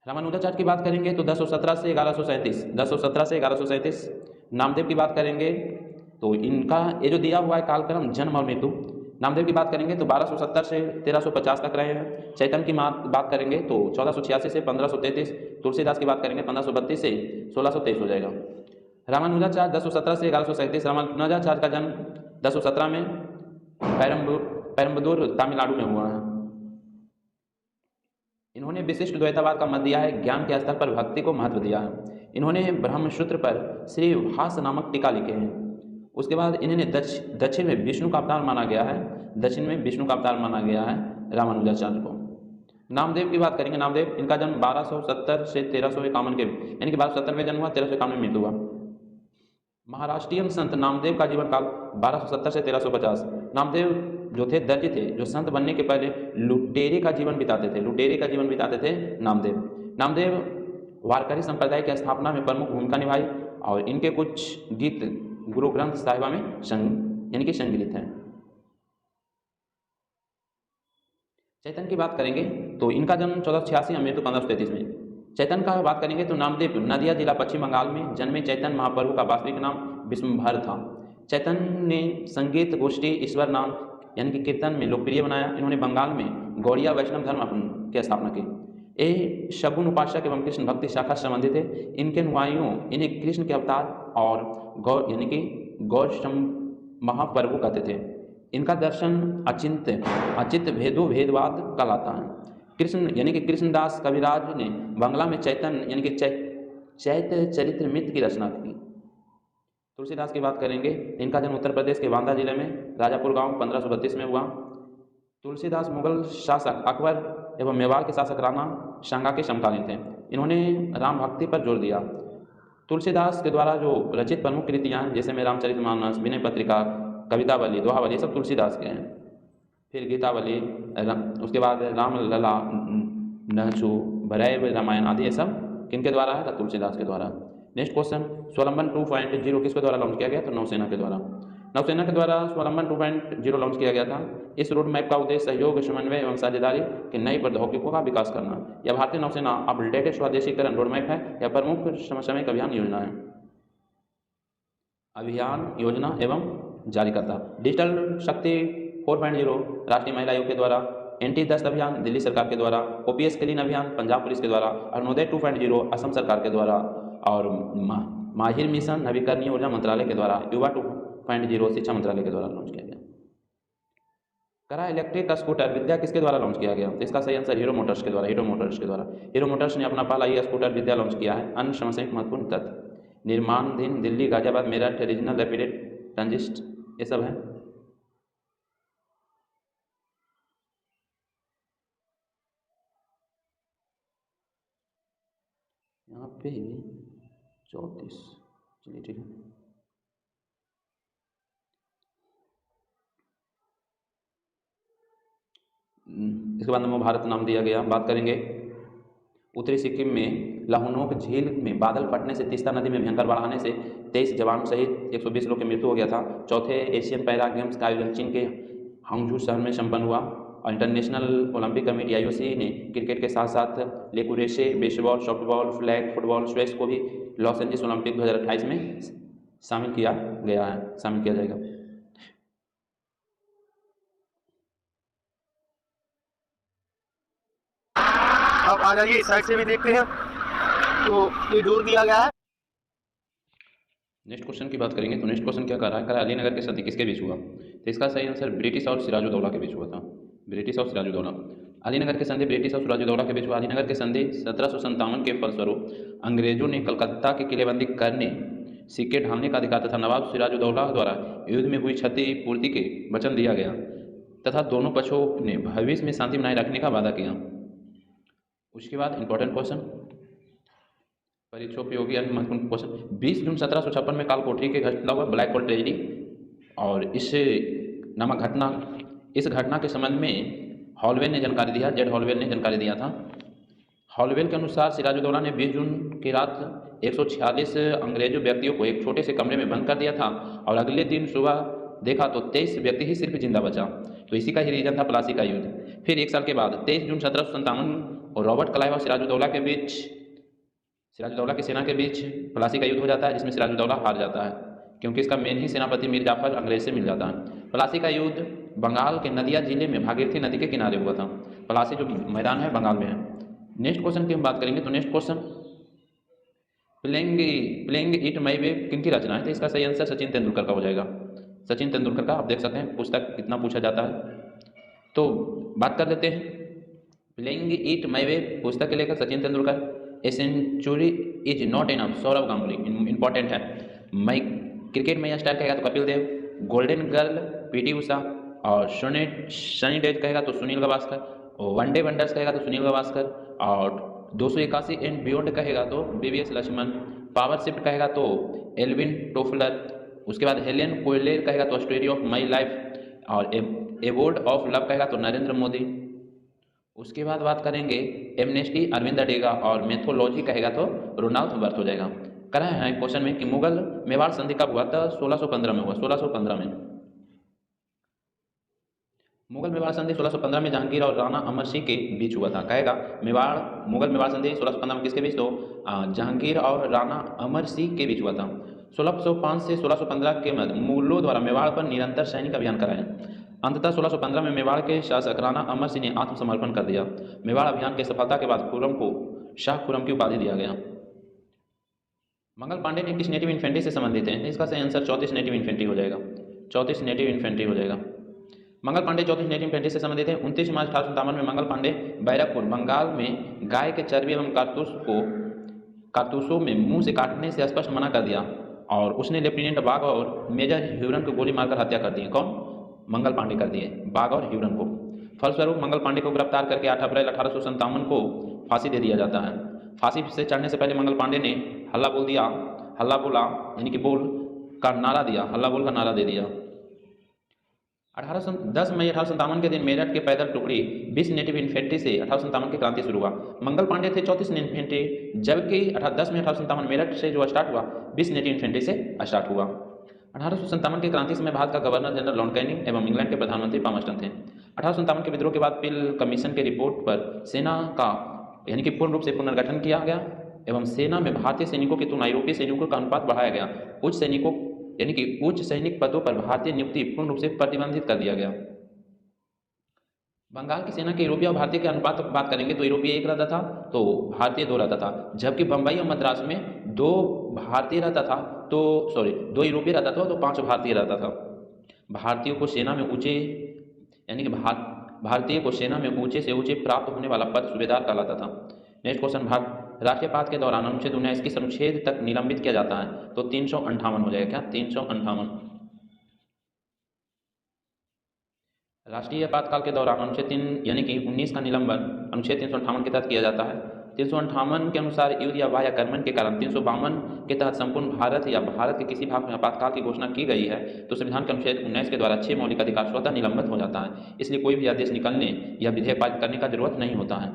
रामानुजाचार्य की बात करेंगे तो 1017 से 1137, 1017 से 1137। नामदेव की बात करेंगे तो इनका ये जो दिया हुआ है कालक्रम जन्म और मृत्यु। नामदेव की बात करेंगे तो 1270 से 1350 तक रहे हैं। चैतन्य की बात करेंगे तो 1486 से 1533। तुलसीदास की बात करेंगे 1532 से 1623 हो जाएगा। रामानुजाचार्य 1017 से 1137। रामानुजाचार्य का जन्म 1017 में पेरम्बदूर तमिलनाडु में हुआ है। इन्होंने विशिष्ट द्वैतवाद का मत दिया है। ज्ञान के स्तर पर भक्ति को महत्व दिया है। इन्होंने ब्रह्मसूत्र पर श्री भाष्य नामक टीका लिखे हैं। उसके बाद इन्होंने दक्षिण में विष्णु का अवतार माना गया है। दक्षिण में विष्णु का अवतार माना गया है रामानुजाचार्य को। नामदेव की बात करेंगे। नामदेव, इनका जन्म 1270 से 1351 के यानी कि 1270 में जन्म हुआ, 1351 में मृत्यु हुआ। महाराष्ट्रीय संत नामदेव का जीवन काल 1270 से 1350। नामदेव जो थे दर्जी थे, जो संत बनने के पहले लुटेरे का जीवन बिताते थे। लुटेरे का जीवन बिताते थे नामदेव। नामदेव वारकरी संप्रदाय की स्थापना में प्रमुख भूमिका निभाई और इनके कुछ गीत गुरु ग्रंथ साहिबा में यानी कि संकलित हैं। चैतन्य की बात करेंगे तो इनका जन्म 1486 और मृत्यु 1533 में। चैतन्य का बात करेंगे तो नामदेव नदिया जिला पश्चिम बंगाल में जन्मे। चैतन्य महाप्रभु का वास्तविक नाम विश्वम्भर था। चैतन्य ने संगीत गोष्ठी ईश्वर नाम यानी कि कीर्तन में लोकप्रिय बनाया। इन्होंने बंगाल में गौड़िया वैष्णव धर्म की स्थापना की। ये शगुन उपासक एवं कृष्ण भक्ति शाखा से संबंधित है। इनके अनुयायियों इन्हें कृष्ण के अवतार और गौ यानी कि गौरम महाप्रभु कहते थे। इनका दर्शन अचिंत्य भेदो भेदवाद कहलाता है। कृष्ण यानी कि कृष्णदास कविराज ने बंगला में चैतन्य यानी कि चैत्य चरित्रमित की रचना की। तुलसीदास की बात करेंगे। इनका जन्म उत्तर प्रदेश के बांदा जिले में राजापुर गांव 1532 में हुआ। तुलसीदास मुगल शासक अकबर एवं मेवाड़ के शासक राणा सांगा के समकालीन थे। इन्होंने राम भक्ति पर जोर दिया। तुलसीदास के द्वारा जो रचित प्रमुख कृतियाँ जैसे में रामचरितमानस, विनय पत्रिका, कवितावली, दोहावली, ये सब तुलसीदास के हैं। फिर गीतावली, उसके बाद रामलला, नहसु, भैरव रामायण आदि ये सब किनके द्वारा है? तुलसीदास के द्वारा। नेक्स्ट क्वेश्चन, स्वावलंबन 2.0 किसके द्वारा लॉन्च किया गया? तो नौसेना के द्वारा। नौसेना के द्वारा स्वावलंबन 2.0 लॉन्च किया गया था। इस रोड मैप का उद्देश्य सहयोग, समन्वय एवं साझेदारी की नई प्रौद्योगिकियों का विकास करना। यह भारतीय नौसेना अपडेटेड स्वदेशीकरण रोड मैप है। यह प्रमुख समसामयिक अभियान योजना है। अभियान योजना एवं जारीकर्ता, डिजिटल शक्ति 4.0 राष्ट्रीय महिला आयोग के द्वारा, एंटी-दस्त अभियान दिल्ली सरकार के द्वारा, ओपीएस क्लीन अभियान पंजाब पुलिस के द्वारा, अरुणोदय 2.0 असम सरकार के द्वारा और माहिर मिशन नवीकरणीय ऊर्जा मंत्रालय के द्वारा, युवा 2.0 शिक्षा मंत्रालय के द्वारा लॉन्च किया गया। करा इलेक्ट्रिक स्कूटर विद्या किसके द्वारा लॉन्च किया गया? तो इसका सही आंसर हीरो मोटर्स के द्वारा। हीरो मोटर्स के द्वारा। हीरो मोटर्स ने अपना पहला ई स्कूटर विद्या लॉन्च किया है। अन्य समसामयिक महत्वपूर्ण तथ्य, निर्माणाधीन Delhi, Ghaziabad, Meerut, regional rapid transit ये सब है। यहाँ पे 34, चलिए ठीक है। इसके बाद नमो भारत नाम दिया गया। बात करेंगे उत्तरी सिक्किम में लाहुनोक झील में बादल फटने से तीस्ता नदी में भयंकर बाढ़ आने से 23 जवानों सहित 120 लोग की मृत्यु हो गया था। चौथे एशियन पैरा गेम्स का आयोजन चीन के हांगझू शहर में संपन्न हुआ। और इंटरनेशनल ओलंपिक कमेटी IOC ने क्रिकेट के साथ साथ lacrosse, baseball, softball, flag football, squash को भी लॉस एंजलिस ओलंपिक 2028 में शामिल किया जाएगा।
अब आ जाइए इस साइड से भी देखते हैं, तो ये डोर दिया गया है।
नेक्स्ट क्वेश्चन की बात करेंगे तो नेक्स्ट क्वेश्चन क्या कर रहा है, अलीनगर के संधि किसके बीच हुआ? तो इसका सही आंसर ब्रिटिश और सिराजुद्दौला के बीच हुआ था। ब्रिटिश और सिराजुद्दौला। अलीनगर के संधि ब्रिटिश और सिराजुद्दौला के बीच हुआ। अलीनगर के संधि 1757 के फलस्वरूप अंग्रेजों ने कलकत्ता की किलेबंदी करने, सिक्के ढालने का अधिकार तथा नवाब सिराजुद्दौला द्वारा युद्ध में हुई क्षति पूर्ति के वचन दिया गया तथा दोनों पक्षों ने भविष्य में शांति बनाए रखने का वादा किया। उसके बाद इंपॉर्टेंट क्वेश्चन, परीक्षोपयोगी अन्य महत्वपूर्ण क्वेश्चन। 20 जून 1756 में कालकोठरी के घटना हुआ ब्लैक होल ट्रेजेडी, और इस घटना के संबंध में हॉलवेल ने जानकारी दिया, जेड हॉलवेल ने जानकारी दिया था। हॉलवेल के अनुसार सिराजुद्दौला ने 20 जून की रात 146 अंग्रेजों व्यक्तियों को एक छोटे से कमरे में बंद कर दिया था और अगले दिन सुबह देखा तो 23 व्यक्ति ही सिर्फ जिंदा बचा। तो इसी का ही रीजन था प्लासी का युद्ध। फिर एक साल के बाद 23 जून 1757 और रॉबर्ट क्लाइव और सिराजुद्दौला की सेना के बीच प्लासी का युद्ध हो जाता है, जिसमें सिराजुद्दौला हार जाता है क्योंकि इसका मेन ही सेनापति मीर जाफर अंग्रेज से मिल जाता है। प्लासी का युद्ध बंगाल के नदिया जिले में भागीरथी नदी के किनारे हुआ था। प्लासी जो मैदान है बंगाल में है। नेक्स्ट क्वेश्चन की हम बात करेंगे तो next question, Playing It My Way किनकी रचना है? तो इसका सही आंसर सचिन तेंदुलकर का हो जाएगा। सचिन तेंदुलकर का। आप देख सकते हैं पुस्तक कितना पूछा जाता है। तो बात कर लेते हैं प्लेइंग इट माई वे पुस्तक के लेकर Sachin Tendulkar. A century is not enough, Sourav Ganguly. Important है। मैं क्रिकेट में स्टार कहेगा तो Kapil Dev, golden girl PT Usha, और सनी डेज कहेगा तो सुनील गावस्कर, वनडे वंडर्स कहेगा तो सुनील गावस्कर, और 281 एंड बियॉन्ड कहेगा तो BVS लक्ष्मण, पावर शिफ्ट कहेगा तो एल्विन टोफलर, उसके बाद हेलेन कोयलेर कहेगा तो स्टोरी ऑफ माई लाइफ, और एवॉर्ड ऑफ लव कहेगा तो नरेंद्र मोदी। उसके बाद बात करेंगे एमनेस्टी अरविंद अडेगा, और मेथोलॉजी कहेगा तो रोनाल्ड बर्थ हो जाएगा। करा है क्वेश्चन में कि मुगल मेवाड़ संधि कब हुआ था? 1615 में हुआ। 1615 में मुगल मेवाड़ संधि 1615 में जहांगीर और राणा अमर सिंह के बीच हुआ था। कहेगा मुगल मेवाड़ संधि 1615 में किसके बीच? तो जहांगीर और राणा अमर सिंह के बीच हुआ था। 1605 से 1615 के मध्य मुगलों द्वारा मेवाड़ पर निरंतर सैनिक अभियान कराए। अंततः 1615 में मेवाड़ के शासक राणा अमर सिंह ने आत्मसमर्पण कर दिया। मेवाड़ अभियान की सफलता के बाद खुर्रम को शाह खुर्रम की उपाधि दिया गया। मंगल पांडे ने किस नेटिव इन्फेंट्री से संबंधित है? इसका सही आंसर 34 नेटिव इन्फेंट्री हो जाएगा। 34 नेटिव इन्फेंट्री हो जाएगा। मंगल पांडे 34 नेटिव इन्फेंट्री से संबंधित है। 29 मार्च 1857 में मंगल पांडे बैरकपुर बंगाल में गाय के चर्बी एवं कारतूसों में मुंह से काटने से स्पष्ट मना कर दिया, और उसने लेफ्टिनेंट बाग और मेजर ह्यूरन को गोली मारकर हत्या कर दी। कौन? मंगल पांडे कर दिए, बाग और ह्यूरन को। फलस्वरूप मंगल पांडे को गिरफ्तार करके 8 अप्रैल 1857 को फांसी दे दिया जाता है। फांसी से चढ़ने से पहले मंगल पांडे ने हल्ला बोला यानी कि बोल का नारा दिया, हल्ला बोल का नारा दे दिया। 10 मई 1857 के दिन मेरठ के पैदल टुकड़ी 20 नेटिव इन्फेंट्री से 1857 की क्रांति शुरू हुआ। मंगल पांडे थे 34 इन्फेंट्री, जबकि 10 मई 1857 मेरठ से जो स्टार्ट हुआ 20 नेटिव इन्फेंट्री से स्टार्ट हुआ। 1857 की क्रांति में भारत का गवर्नर जनरल लॉर्ड कैनिंग एवं इंग्लैंड के प्रधानमंत्री पामस्टन थे। 1857 के विद्रोह के बाद पिल कमीशन के रिपोर्ट पर सेना का यानी कि पूर्ण रूप से पुनर्गठन किया गया एवं सेना में भारतीय सैनिकों की तुलना यूरोपीय सैनिकों का अनुपात बढ़ाया गया। उच्च सैनिक पदों पर भारतीय नियुक्ति पूर्ण रूप से प्रतिबंधित कर दिया गया। बंगाल की सेना के यूरोपीय और भारतीय के अनुपात की बात करेंगे तो यूरोपीय 1 रहता था तो भारतीय 2 रहता था, जबकि बंबई और मद्रास में 2 यूरोपीय रहता था तो 5 भारतीय रहता था। भारतीयों को सेना में ऊंचे से ऊंचे प्राप्त होने वाला पद सूबेदार कहलाता था। नेक्स्ट क्वेश्चन, राष्ट्रीयपात के दौरान अनुच्छेद 19 किस अनुच्छेद तक निलंबित किया जाता है? तो 358 हो जाएगा। क्या? 358। राष्ट्रीय आपातकाल के दौरान अनुच्छेद 3 यानी कि 19 का निलंबन अनुच्छेद 358 के तहत किया जाता है। 358 के अनुसार युद्ध या वाह्य आक्रमण के कारण 352 के तहत संपूर्ण भारत या भारत के किसी भाग में आपातकाल की घोषणा की गई है तो संविधान के अनुच्छेद 19 के द्वारा 6 मौलिक अधिकार स्वतः निलंबित हो जाता है। इसलिए कोई भी आदेश निकलने या विधेयक पारित करने का जरूरत नहीं होता है।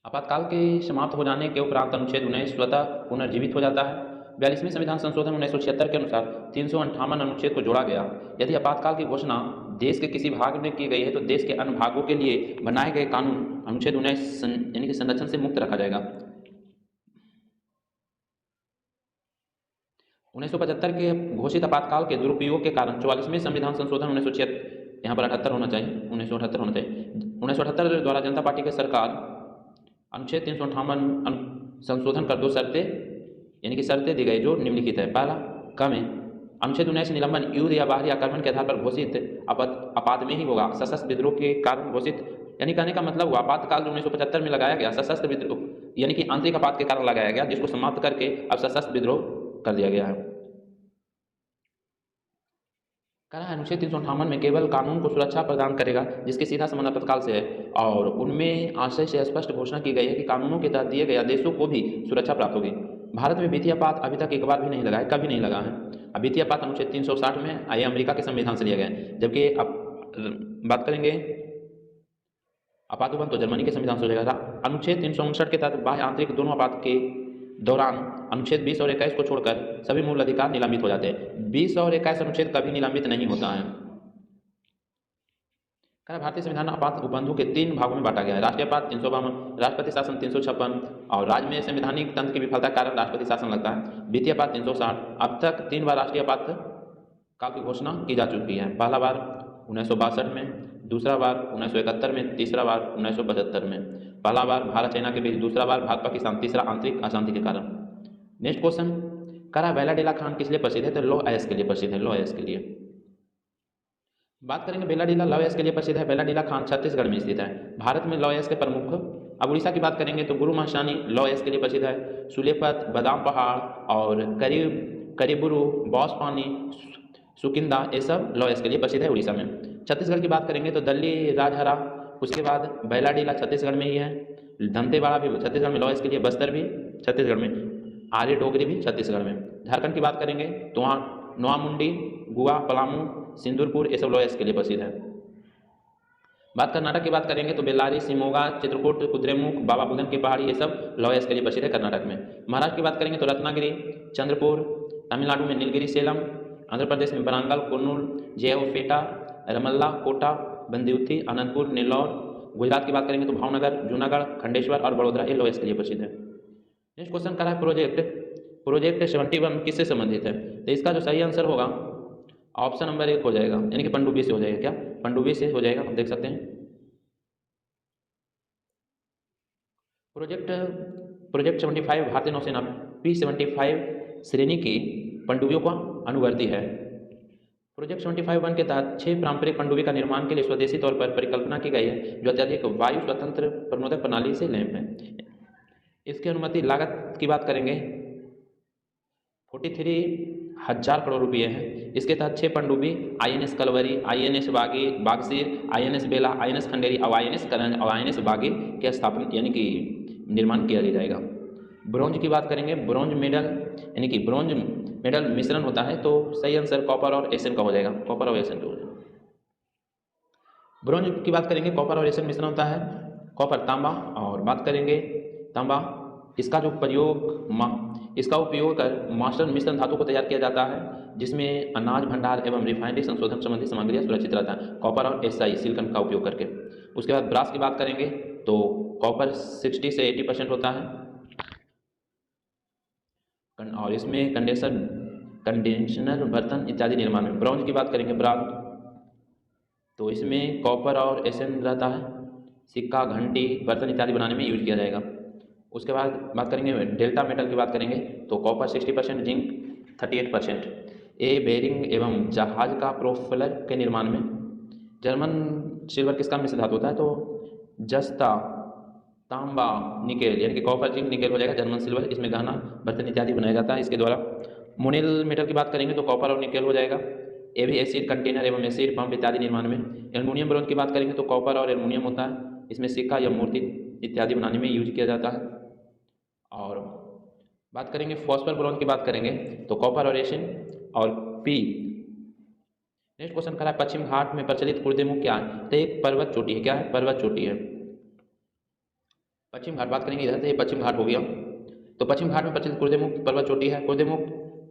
आपातकाल के समाप्त हो जाने के उपरांत अनुच्छेद 19 स्वतः पुनर्जीवित हो जाता है। 42वें संविधान संशोधन 1976 के अनुसार 358 अनुच्छेद को जोड़ा गया। यदि आपातकाल की घोषणा देश के किसी भाग में की गई है तो देश के अन्य भागों के लिए बनाए गए कानून अनुच्छेद 19 यानी कि संरक्षण से मुक्त रखा जाएगा। 1975 के घोषित आपातकाल के दुरुपयोग के कारण 44वें संविधान संशोधन 1976 यहाँ पर 78 होना चाहिए, 1978 होना चाहिए, 1978 द्वारा जनता पार्टी की सरकार अनुच्छेद 358 संशोधन कर 2 शर्तें यानी कि शर्तें दी गई जो निम्नलिखित है। पहला क में अनुच्छेद 19 निलंबन युद्ध या बाहरी आक्रमण के आधार पर घोषित आपात में ही होगा। सशस्त्र विद्रोह के कारण घोषित यानी कहने का मतलब हुआ आपातकाल जो 1975 में लगाया गया सशस्त्र विद्रोह यानी कि आंतरिक आपात के कारण लगाया गया, जिसको समाप्त करके अब सशस्त्र विद्रोह कर दिया गया है। कहा है अनुच्छेद 358 में केवल कानून को सुरक्षा प्रदान करेगा जिसके सीधा संबंध आपातकाल से है, और उनमें आशय से स्पष्ट घोषणा की गई है कि कानूनों के तहत दिए गए आदेशों को भी सुरक्षा प्राप्त होगी। भारत में वित्तीय आपात अभी तक एक बार भी नहीं लगा है, कभी नहीं लगा है। अब वित्तीय आपात अनुच्छेद 360 में आए अमेरिका के संविधान से लिया गया है, जबकि अब बात करेंगे आपातबंद तो जर्मनी के संविधान से हो जाएगा। अनुच्छेद 359 के तहत बाह्य आंतरिक दोनों आपात के दौरान अनुच्छेद 20 और 21 को छोड़कर सभी मूल अधिकार निलंबित हो जाते हैं। 20 और 21 अनुच्छेद कभी निलंबित नहीं होता है। भारतीय संविधान आपात उपबंधों के 3 भागों में बांटा गया है। राष्ट्रीय आपात 352, राष्ट्रपति शासन 356 और राज्य में संवैधानिक तंत्र की विफलता के कारण राष्ट्रपति शासन लगता है। वित्तीय आपात 360। अब तक 3 बार राष्ट्रीय आपात काल की घोषणा की जा चुकी है। पहला बार 1962 में, दूसरा बार 1971 में, तीसरा बार 1975 में। पहला बार भारत चाइना के बीच, दूसरा बार भारत पाकिस्तान, तीसरा आंतरिक अशांति के कारण। नेक्स्ट क्वेश्चन करा बेला डेला खान किस लिए प्रसिद्ध है? तो लौ ऐश के लिए प्रसिद्ध है, लौ ऐश के लिए। बात करेंगे बेला डेला लौ ऐश के लिए प्रसिद्ध है। बेला डेला खान छत्तीसगढ़ में स्थित है। भारत में लौ ऐश के प्रमुख। अब उड़ीसा की बात करेंगे तो गुरु महाशानी लौ ऐश के लिए प्रसिद्ध है। सुलेपत, बादाम पहाड़ और करीबुरु, बॉस पानी, सुकिंदा, ये सब लौ ऐश के लिए प्रसिद्ध है उड़ीसा में। छत्तीसगढ़ की बात करेंगे तो दल्ली राजहरा, उसके बाद बैला डेला छत्तीसगढ़ में ही है। दंतेवाड़ा भी छत्तीसगढ़ में लौ ऐश के लिए, बस्तर भी छत्तीसगढ़ में, आर्य डोगरी भी छत्तीसगढ़ में। झारखंड की बात करेंगे तो वहाँ नोआमुंडी, गुआ, पलामू, सिंदूरपुर, ये सब लौ ऐश के लिए प्रसिद्ध है। बात कर्नाटक की बात करेंगे तो बेल्लारी, शिमोगा, चित्रकूट, कुद्रेमुख, बाबा बुदन की पहाड़ी, ये सब लौ ऐश के लिए प्रसिद्ध है कर्नाटक में। महाराष्ट्र की बात करेंगे तो रत्नागिरी, चंद्रपुर, तमिलनाडु में नीलगिरी, सेलम, आंध्र प्रदेश में बरंगल, कुर्नूल, जयपेटा, रमल्ला, कोटा, बंदियुथी, अनंतपुर, नेल्लौर। गुजरात की बात करेंगे तो भावनगर, जूनागढ़, खंडेश्वर और बड़ोदरा, ये लौ ऐश के लिए प्रसिद्ध है। नेक्स्ट क्वेश्चन करा है प्रोजेक्ट 71 किससे संबंधित है? तो इसका जो सही आंसर होगा ऑप्शन नंबर 1 हो जाएगा, यानी कि पनडुब्बी से हो जाएगा। क्या पनडुब्बी से हो जाएगा? आप देख सकते हैं प्रोजेक्ट 75 भारतीय नौसेना P-75 श्रेणी की पनडुब्बियों का अनुवर्ती है। प्रोजेक्ट 75-1 के तहत 6 पारंपरिक पनडुब्बी का निर्माण के लिए स्वदेशी तौर पर परिकल्पना की गई है, जो अत्यधिक वायु स्वतंत्र प्रनोदक प्रणाली से लैस है। इसकी अनुमति लागत की बात करेंगे 43,000 करोड़ रुपये है। इसके तहत 6 पनडुब्बी INS कलवरी, INS बागसीर, INS बेला, INS खंडेरी और INS करंज और INS बागी के स्थापना यानी कि निर्माण किया जाएगा। ब्रॉन्ज की बात करेंगे, ब्रॉन्ज मेडल यानी कि ब्रॉन्ज मेडल मिश्रण होता है, तो सही आंसर कॉपर और एशियन का हो जाएगा, कॉपर और एशियन का हो जाएगा। ब्रॉन्ज की बात करेंगे कॉपर और एशियन मिश्रण होता है, कॉपर तांबा, और बात करेंगे तांबा इसका उपयोग कर मास्टर मिश्रण धातु को तैयार किया जाता है, जिसमें अनाज भंडार एवं रिफाइनरी संशोधन संबंधी सामग्रियाँ सुरक्षित रहता है, कॉपर और SI सिलिकॉन का उपयोग करके। उसके बाद ब्रास की बात करेंगे तो कॉपर 60 से 80% होता है, और इसमें कंडेंसर बर्तन इत्यादि निर्माण में। ब्रॉन्ज की बात करेंगे ब्रॉन्ज, तो इसमें कॉपर और एशियन रहता है, सिक्का, घंटी, बर्तन इत्यादि बनाने में यूज किया जाएगा। उसके बाद बात करेंगे डेल्टा मेटल की बात करेंगे तो कॉपर 60%, जिंक 38%। बेरिंग एवं जहाज का प्रोपेलर के निर्माण में। जर्मन सिल्वर किसका मिश्र धातु होता है? तो जस्ता, तांबा, निकेल यानी कि कॉपर, जिंक, निकेल हो जाएगा जर्मन सिल्वर। इसमें गहना, बर्तन इत्यादि बनाया जाता है इसके द्वारा। मोनेल मेटल की बात करेंगे तो कॉपर और निकेल हो जाएगा। भी एसिड कंटेनर एवं एसिड पंप इत्यादि निर्माण में। एल्युमिनियम ब्रॉन्ज की बात करेंगे तो कॉपर और एल्युमिनियम होता है, इसमें सिक्का या मूर्ति इत्यादि बनाने में यूज किया जाता है। और बात करेंगे फॉस्फर ब्रॉन्ज की बात करेंगे तो कॉपर और एशियन और P। नेक्स्ट क्वेश्चन करा है पश्चिम घाट में प्रचलित कुर्देमुख क्या है? तो एक पर्वत चोटी है। क्या है? पर्वत चोटी है। पश्चिम घाट बात करेंगे इधर से, ये पश्चिम घाट हो गया। तो पश्चिम घाट में प्रचलित कुर्देमुख पर्वत चोटी है। कुर्देमुख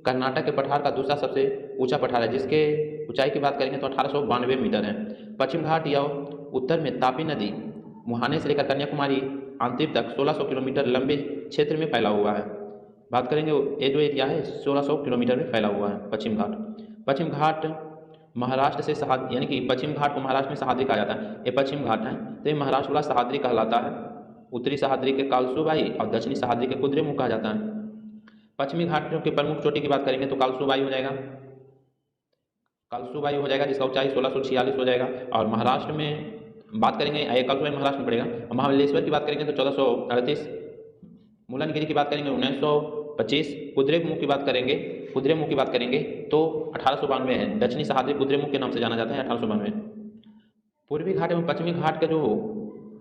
कर्नाटक के पठार का दूसरा सबसे ऊंचा पठार है, जिसके ऊंचाई की बात करेंगे तो 1892 मीटर है। पश्चिम घाट या उत्तर में तापी नदी मुहाने से लेकर कन्याकुमारी आंतरिक तक 1600 किलोमीटर लंबे क्षेत्र में फैला हुआ है। बात करेंगे ये जो एरिया है 1600 किलोमीटर में फैला हुआ है पश्चिम घाट। पश्चिम घाट महाराष्ट्र से सहाद्री, यानी कि पश्चिम घाट को महाराष्ट्र में सहाद्री कहा जाता है। ये पश्चिम घाट है तो ये महाराष्ट्र वाला सहाद्री कहलाता है। उत्तरी सहाद्री के कालसूबाई और दक्षिणी सहाद्री के कुद्रेमुख कहा जाता है। पश्चिमी घाटियों के प्रमुख चोटी की बात करेंगे तो कालसूबाई हो जाएगा, कालसूबाई हो जाएगा जिसका ऊंचाई 1646 हो जाएगा। और महाराष्ट्र में बात करेंगे, कालसूबाई महाराष्ट्र में पड़ेगा। महाबलेश्वर की बात करेंगे तो 1438, मुलनगिरी की बात करेंगे 1925, कुद्रेमुख की बात करेंगे तो 1892 है। दक्षिणी सहाद्री कुद्रेमुख के नाम से जाना जाता है 1892। पूर्वी घाट एवं पश्चिमी घाट के जो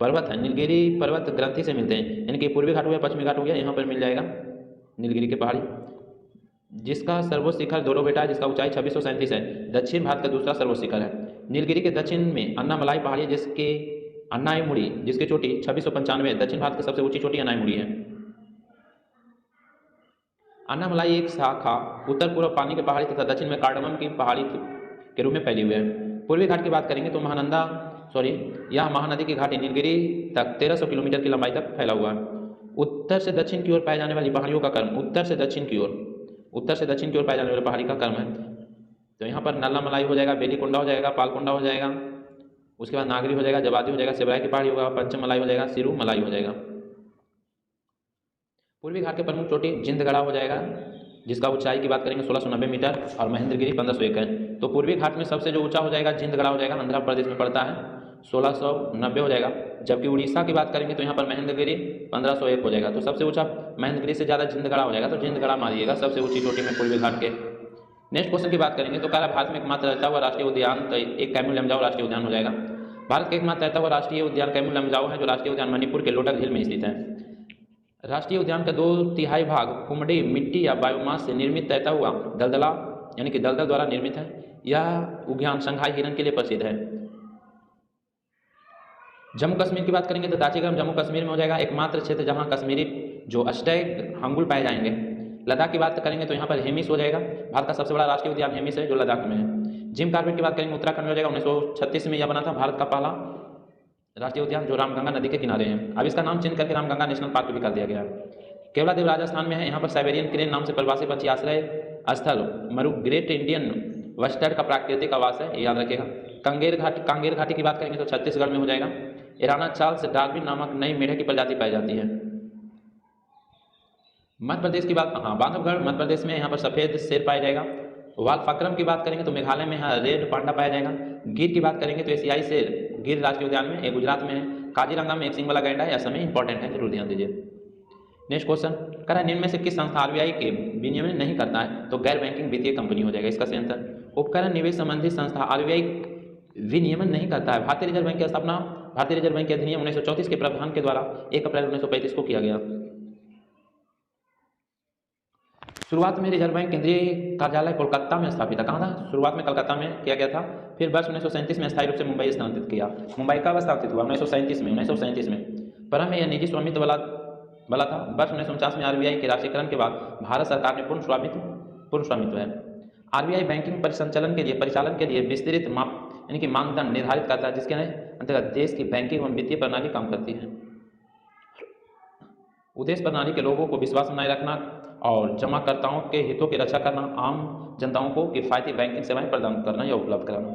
पर्वत है नीलगिरी पर्वत ग्रंथि से मिलते हैं, यानी कि पूर्वी घाट हो गया पश्चिमी घाट हो गया, यहाँ पर मिल जाएगा नीलगिरी के पहाड़ी, जिसका सर्वोच्च शिखर दोरोबेटा है, जिसका ऊंचाई 2637 है। दक्षिण भारत का दूसरा सर्वोच्च शिखर है। नीलगिरी के दक्षिण में अन्नामलाई पहाड़ी, जिसके अन्नायमुड़ी जिसकी चोटी 2695 है। दक्षिण भारत की सबसे ऊंची चोटी अन्नायमुड़ी है। अन्नामलाई एक शाखा उत्तर पूर्व पानी की पहाड़ी तथा दक्षिण में कार्डमम की पहाड़ी के रूप में फैली हुई है। पूर्वी घाट की बात करेंगे तो यह महानदी की घाटी नीलगिरी तक 1300 किलोमीटर की लंबाई तक फैला हुआ है। उत्तर से दक्षिण की ओर पाए जाने वाली पहाड़ियों का क्रम, उत्तर से दक्षिण की ओर पाए जाने वाली पहाड़ी का क्रम है। तो यहाँ पर नल्लामलाई हो जाएगा, बेलीकोंडा हो जाएगा, पालकोंडा हो जाएगा, उसके बाद नागरी हो जाएगा, जवादी हो जाएगा, सेबराई की पहाड़ी होगा, पंचम मलाई हो जाएगा, सिरू मलाई हो जाएगा। पूर्वी घाट के प्रमुख चोटी जिंदगढ़ा हो जाएगा, जिसका ऊंचाई की बात करेंगे 1690 मीटर और महेंद्रगिरी 1501 है। तो पूर्वी घाट में सबसे जो ऊंचा हो जाएगा जिंदगढ़ा हो जाएगा, आंध्र प्रदेश में पड़ता है, 1690 हो जाएगा। जबकि उड़ीसा की बात करेंगे तो यहाँ पर महेंद्रगिरी 1501 हो जाएगा। तो सबसे ऊंचा महेंद्रगिरी से ज़्यादा जिंदगढ़ा हो जाएगा, तो जिंदगढ़ा मारिएगा सबसे ऊंची चोटी में पूर्वी घाट के। नेक्स्ट क्वेश्चन की बात करेंगे तो क्या भारत में एकमात्र रहता हुआ राष्ट्रीय उद्यान, तो एक कैमूर लमजाओ राष्ट्रीय उद्यान हो जाएगा। भारत का एकमात्र रहता हुआ राष्ट्रीय उद्यान कैमूर लमजाओ है, जो राष्ट्रीय उद्यान मणिपुर के लोटक झील में स्थित है। राष्ट्रीय उद्यान का 2/3 भाग कुमड़ी मिट्टी या बायोमास से निर्मित तैरता हुआ दलदला, यानी कि दलदल द्वारा निर्मित है। यह उद्यान शंघाई हिरन के लिए प्रसिद्ध है। जम्मू कश्मीर की बात करेंगे तो दाचीगम जम्मू कश्मीर में हो जाएगा, एकमात्र क्षेत्र जहां कश्मीरी जो अष्टैग हंगुल पाए जाएंगे। लद्दाख की बात करेंगे तो यहाँ पर हेमिस हो जाएगा, भारत का सबसे बड़ा राष्ट्रीय उद्यान हेमिस है जो लद्दाख में है। जिम कार्बेट की बात करेंगे उत्तराखंड में हो जाएगा, 1936 में यह बना था भारत का पहला राष्ट्रीय उद्यान जो रामगंगा नदी के किनारे हैं। अब इसका नाम चेंज करके रामगंगा नेशनल पार्क भी कर दिया गया है। केवलादेव राजस्थान में है, यहाँ पर साइबेरियन क्रेन नाम से प्रवासी पक्षी आश्रय स्थल मरु ग्रेट इंडियन वेस्टर्न का प्राकृतिक आवास है, याद रखिएगा। कांगेर घाटी की बात करेंगे तो छत्तीसगढ़ में हो जाएगा। इराना चार्ल्स डार्विन नामक नई मेढक की प्रजाति पाई जाती है। मध्य प्रदेश की बात, बांधवगढ़ मध्य प्रदेश में, यहाँ पर सफ़ेद शेर पाया जाएगा। वालफाक्रम की बात करेंगे तो मेघालय में यहाँ रेड पांडा पाया जाएगा। गिर की बात करेंगे तो एशियाई शेर गिर राष्ट्रीय उद्यान में, एक गुजरात में है। काजीरंगा में एक सिंग वाला गैंडा है। असम में इंपॉर्टेंट है, जरूर ध्यान दीजिए। नेक्स्ट क्वेश्चन कह रहा है निम्न में से किस संस्था आरबीआई के विनियमन नहीं करता है, तो गैर बैंकिंग वित्तीय कंपनी हो जाएगा इसका सही आंसर। उपकरण निवेश संबंधी संस्था आरबीआई विनियमन नहीं करता है। भारतीय रिजर्व बैंक की स्थापना भारतीय रिजर्व बैंक के अधिनियम 1934 के प्रावधान के द्वारा 1 अप्रैल 1935 को किया गया। शुरुआत में रिजर्व बैंक केंद्रीय कार्यालय कोलकाता में स्थापित था। कहाँ था? शुरुआत में कलकत्ता में किया गया था, फिर वर्ष 1937 में स्थायी रूप से मुंबई स्थानांतरित किया। मुंबई कब स्थापित हुआ? 1937 में। प्रारंभ में यह निजी स्वामित्व वाला था। वर्ष 1949 में आरबीआई के राष्ट्रीयकरण के बाद भारत सरकार ने पूर्ण स्वामित्व है। आरबीआई बैंकिंग परिचालन के लिए विस्तृत यानी कि मानदंड निर्धारित करता है, जिसके अंतर्गत देश की बैंकिंग और वित्तीय प्रणाली काम करती है। उद्देश्य प्रणाली के लोगों को विश्वास बनाए रखना और जमाकर्ताओं के हितों की रक्षा करना, आम जनताओं को किफायती बैंकिंग सेवाएं प्रदान करना या उपलब्ध कराना।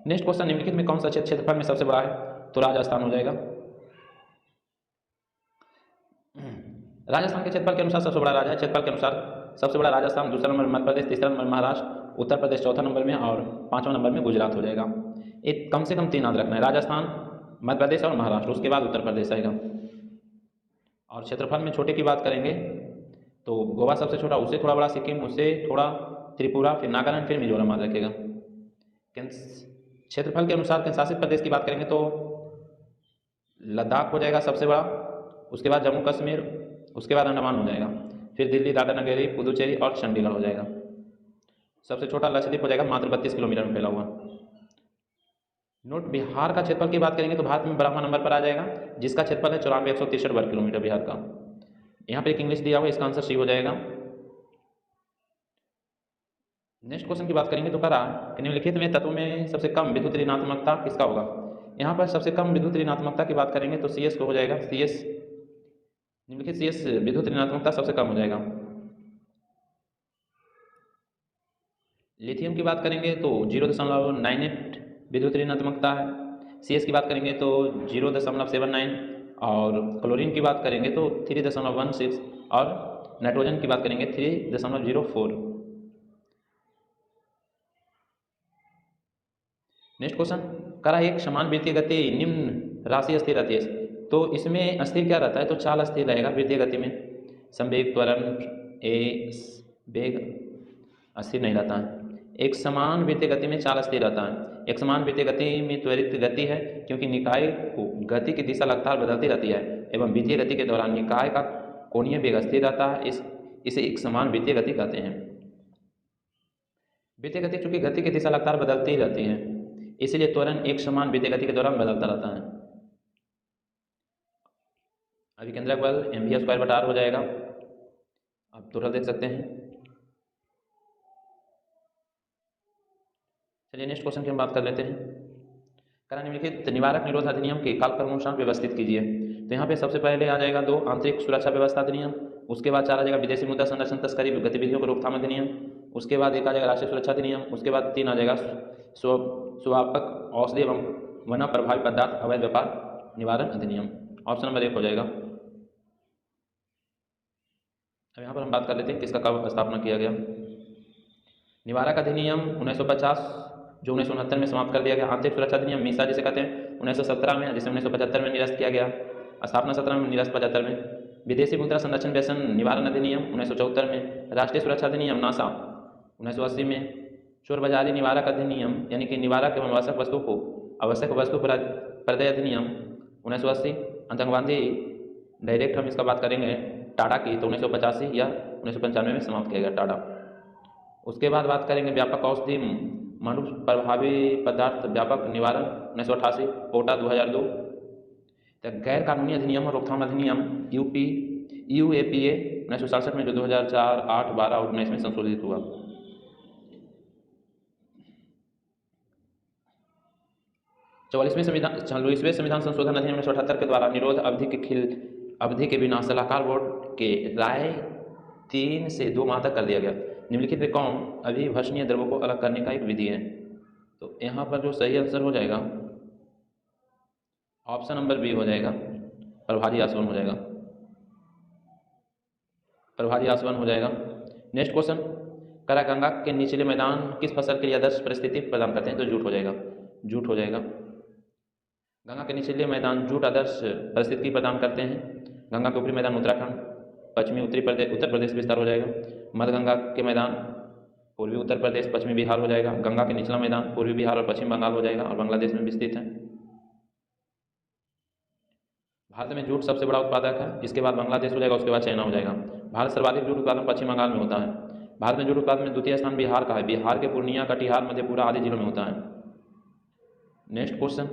नेक्स्ट क्वेश्चन, निम्नलिखित में कौन सा क्षेत्रफल में सबसे बड़ा है? तो राजस्थान हो जाएगा। राजस्थान के क्षेत्रफल के अनुसार सबसे बड़ा राज्य है। क्षेत्रफल के अनुसार सबसे बड़ा राजस्थान, दूसरा नंबर मध्य प्रदेश, तीसरा नंबर महाराष्ट्र, उत्तर प्रदेश चौथा नंबर में और पांचवा नंबर में गुजरात हो जाएगा। एक कम से कम 3 याद रखना है, राजस्थान, मध्य प्रदेश और महाराष्ट्र, उसके बाद उत्तर प्रदेश आएगा। और क्षेत्रफल में छोटे की बात करेंगे तो गोवा सबसे छोटा, उससे थोड़ा बड़ा सिक्किम, उससे थोड़ा त्रिपुरा, फिर नागालैंड, फिर मिजोरम याद रखेगा। क्षेत्रफल के अनुसार केंद्रशासित प्रदेश की बात करेंगे तो लद्दाख हो जाएगा सबसे बड़ा, उसके बाद जम्मू कश्मीर, उसके बाद अंडमान हो जाएगा, फिर दिल्ली, दादरा नगरी, पुदुचेरी और चंडीगढ़ हो जाएगा। सबसे छोटा लक्षद्वीप हो जाएगा, मात्र 32 किलोमीटर में फैला हुआ। नोट बिहार का क्षेत्रफल की बात करेंगे तो भारत में 12वां नंबर पर आ जाएगा, जिसका क्षेत्रफल है 94,163 वर्ग किलोमीटर बिहार का। यहाँ पे एक इंग्लिश दिया हुआ, इसका आंसर सी हो जाएगा। नेक्स्ट क्वेश्चन की बात करेंगे तो करा कि निम्नलिखित में तत्वों में सबसे कम विद्युत ऋणात्मकता किसका होगा। यहाँ पर सबसे कम विद्युत ऋणात्मकता की बात करेंगे तो CS को हो जाएगा। CS निम्नलिखित CS विद्युत ऋणात्मकता सबसे कम हो जाएगा। लिथियम की बात करेंगे तो 0.98 विद्युत ऋणात्मकता है। CS की बात करेंगे तो 0.79 और क्लोरीन की बात करेंगे तो 3.16 और नाइट्रोजन की बात करेंगे 3.04। नेक्स्ट क्वेश्चन करा एक समान वृत्तीय गति निम्न राशि स्थिर रहती है, तो इसमें अस्थिर क्या रहता है, तो चाल अस्थिर रहेगा वृत्तीय गति में। संवेग त्वरण वेग अस्थिर नहीं रहता है। एक समान वृत्तीय गति में चाल स्थिर रहता है। एक समान वृत्तीय गति में त्वरित गति है, क्योंकि निकाय को गति की दिशा लगातार बदलती रहती है एवं वृत्तीय गति के दौरान निकाय का कोणीय वेग स्थिर रहता है। इसे एक समान वृत्तीय गति कहते हैं। वृत्तीय गति चूंकि गति की दिशा लगातार बदलती रहती है, इसलिए त्वरण एक समान वृत्तीय गति के दौरान बदलता रहता है। अभिकेंद्रक बल mv²/r हो जाएगा। आप टोटल देख सकते हैं। चलिए नेक्स्ट क्वेश्चन की हम बात कर लेते हैं। करा निम्नलिखित निवारक निरोध अधिनियम के कालक्रमानुसार व्यवस्थित कीजिए। तो यहाँ पे सबसे पहले आ जाएगा 2 आंतरिक सुरक्षा व्यवस्था अधिनियम, उसके बाद 4 आ जाएगा विदेशी मुद्रा संरक्षण तस्करी गतिविधियों को रोकथाम अधिनियम, उसके बाद 1 आ जाएगा राष्ट्रीय सुरक्षा अधिनियम, उसके बाद 3 आ जाएगा स्वापक औषधि एवं वन प्रभावी पदार्थ अवैध व्यापार निवारण अधिनियम। ऑप्शन नंबर 1 हो जाएगा। अब यहाँ पर हम बात कर लेते हैं किसका कब स्थापना किया गया। निवारक अधिनियम 1950 जो 1969 में समाप्त कर दिया गया। आंतरिक सुरक्षा अधिनियम मीसा जिसे कहते हैं 1917 में, जिसे 1975 में निरस्त किया गया। स्थापना 17 में, निरस्त 75 में। विदेशी मुद्रा संरक्षण व्यसन निवारण अधिनियम 1974 में। राष्ट्रीय सुरक्षा अधिनियम नासा 1980 में। चोर बाजारी निवारक अधिनियम यानी कि निवारक एवं आवश्यक वस्तु प्रदय अधिनियम 1980। आतंकवादी डायरेक्ट हम इसका बात करेंगे टाटा की तो 1985 या 1995 में समाप्त किया गया टाटा। उसके बाद बात करेंगे व्यापक औषधि मानव प्रभावी पदार्थ व्यापक निवारण 1988। कोटा 2002। तो गैर कानूनी अधिनियम और रोकथाम अधिनियम UAPA 1967 में, जो 2004, 8, 12 और 19 में संशोधित हुआ। चौवालीसवें संविधान संशोधन अधिनियम 1978 के द्वारा निरोध अवधि के बिना सलाहकार बोर्ड के राय 3 से 2 माह तक कर दिया गया। निम्नलिखित में कौन अभिभषणीय द्रव्यों को अलग करने का एक विधि है। तो यहाँ पर जो सही आंसर हो जाएगा ऑप्शन नंबर बी हो जाएगा, प्रभारी आसवन हो जाएगा। प्रभारी आसवन हो जाएगा। नेक्स्ट क्वेश्चन करा गंगा के निचले मैदान किस फसल के लिए आदर्श परिस्थिति प्रदान करते हैं। तो जूट हो जाएगा। जूट हो जाएगा। गंगा के निचले मैदान जूट आदर्श परिस्थिति प्रदान करते हैं। गंगा के ऊपरी मैदान उत्तराखंड, पश्चिमी उत्तर प्रदेश विस्तार हो जाएगा। मध्य गंगा के मैदान पूर्वी उत्तर प्रदेश, पश्चिमी बिहार हो जाएगा। गंगा के निचला मैदान पूर्वी बिहार और पश्चिम बंगाल हो जाएगा और बांग्लादेश में विस्तृत है। भारत में जूट सबसे बड़ा उत्पादक है, इसके बाद बांग्लादेश हो जाएगा, उसके बाद चाइना हो जाएगा। भारत सर्वाधिक जूट उत्पादन पश्चिम बंगाल में होता है। भारत में जूट उत्पादन में द्वितीय स्थान बिहार का है। बिहार के पूर्णिया, कटिहार, मधेपुरा आदि जिलों में होता है। Next question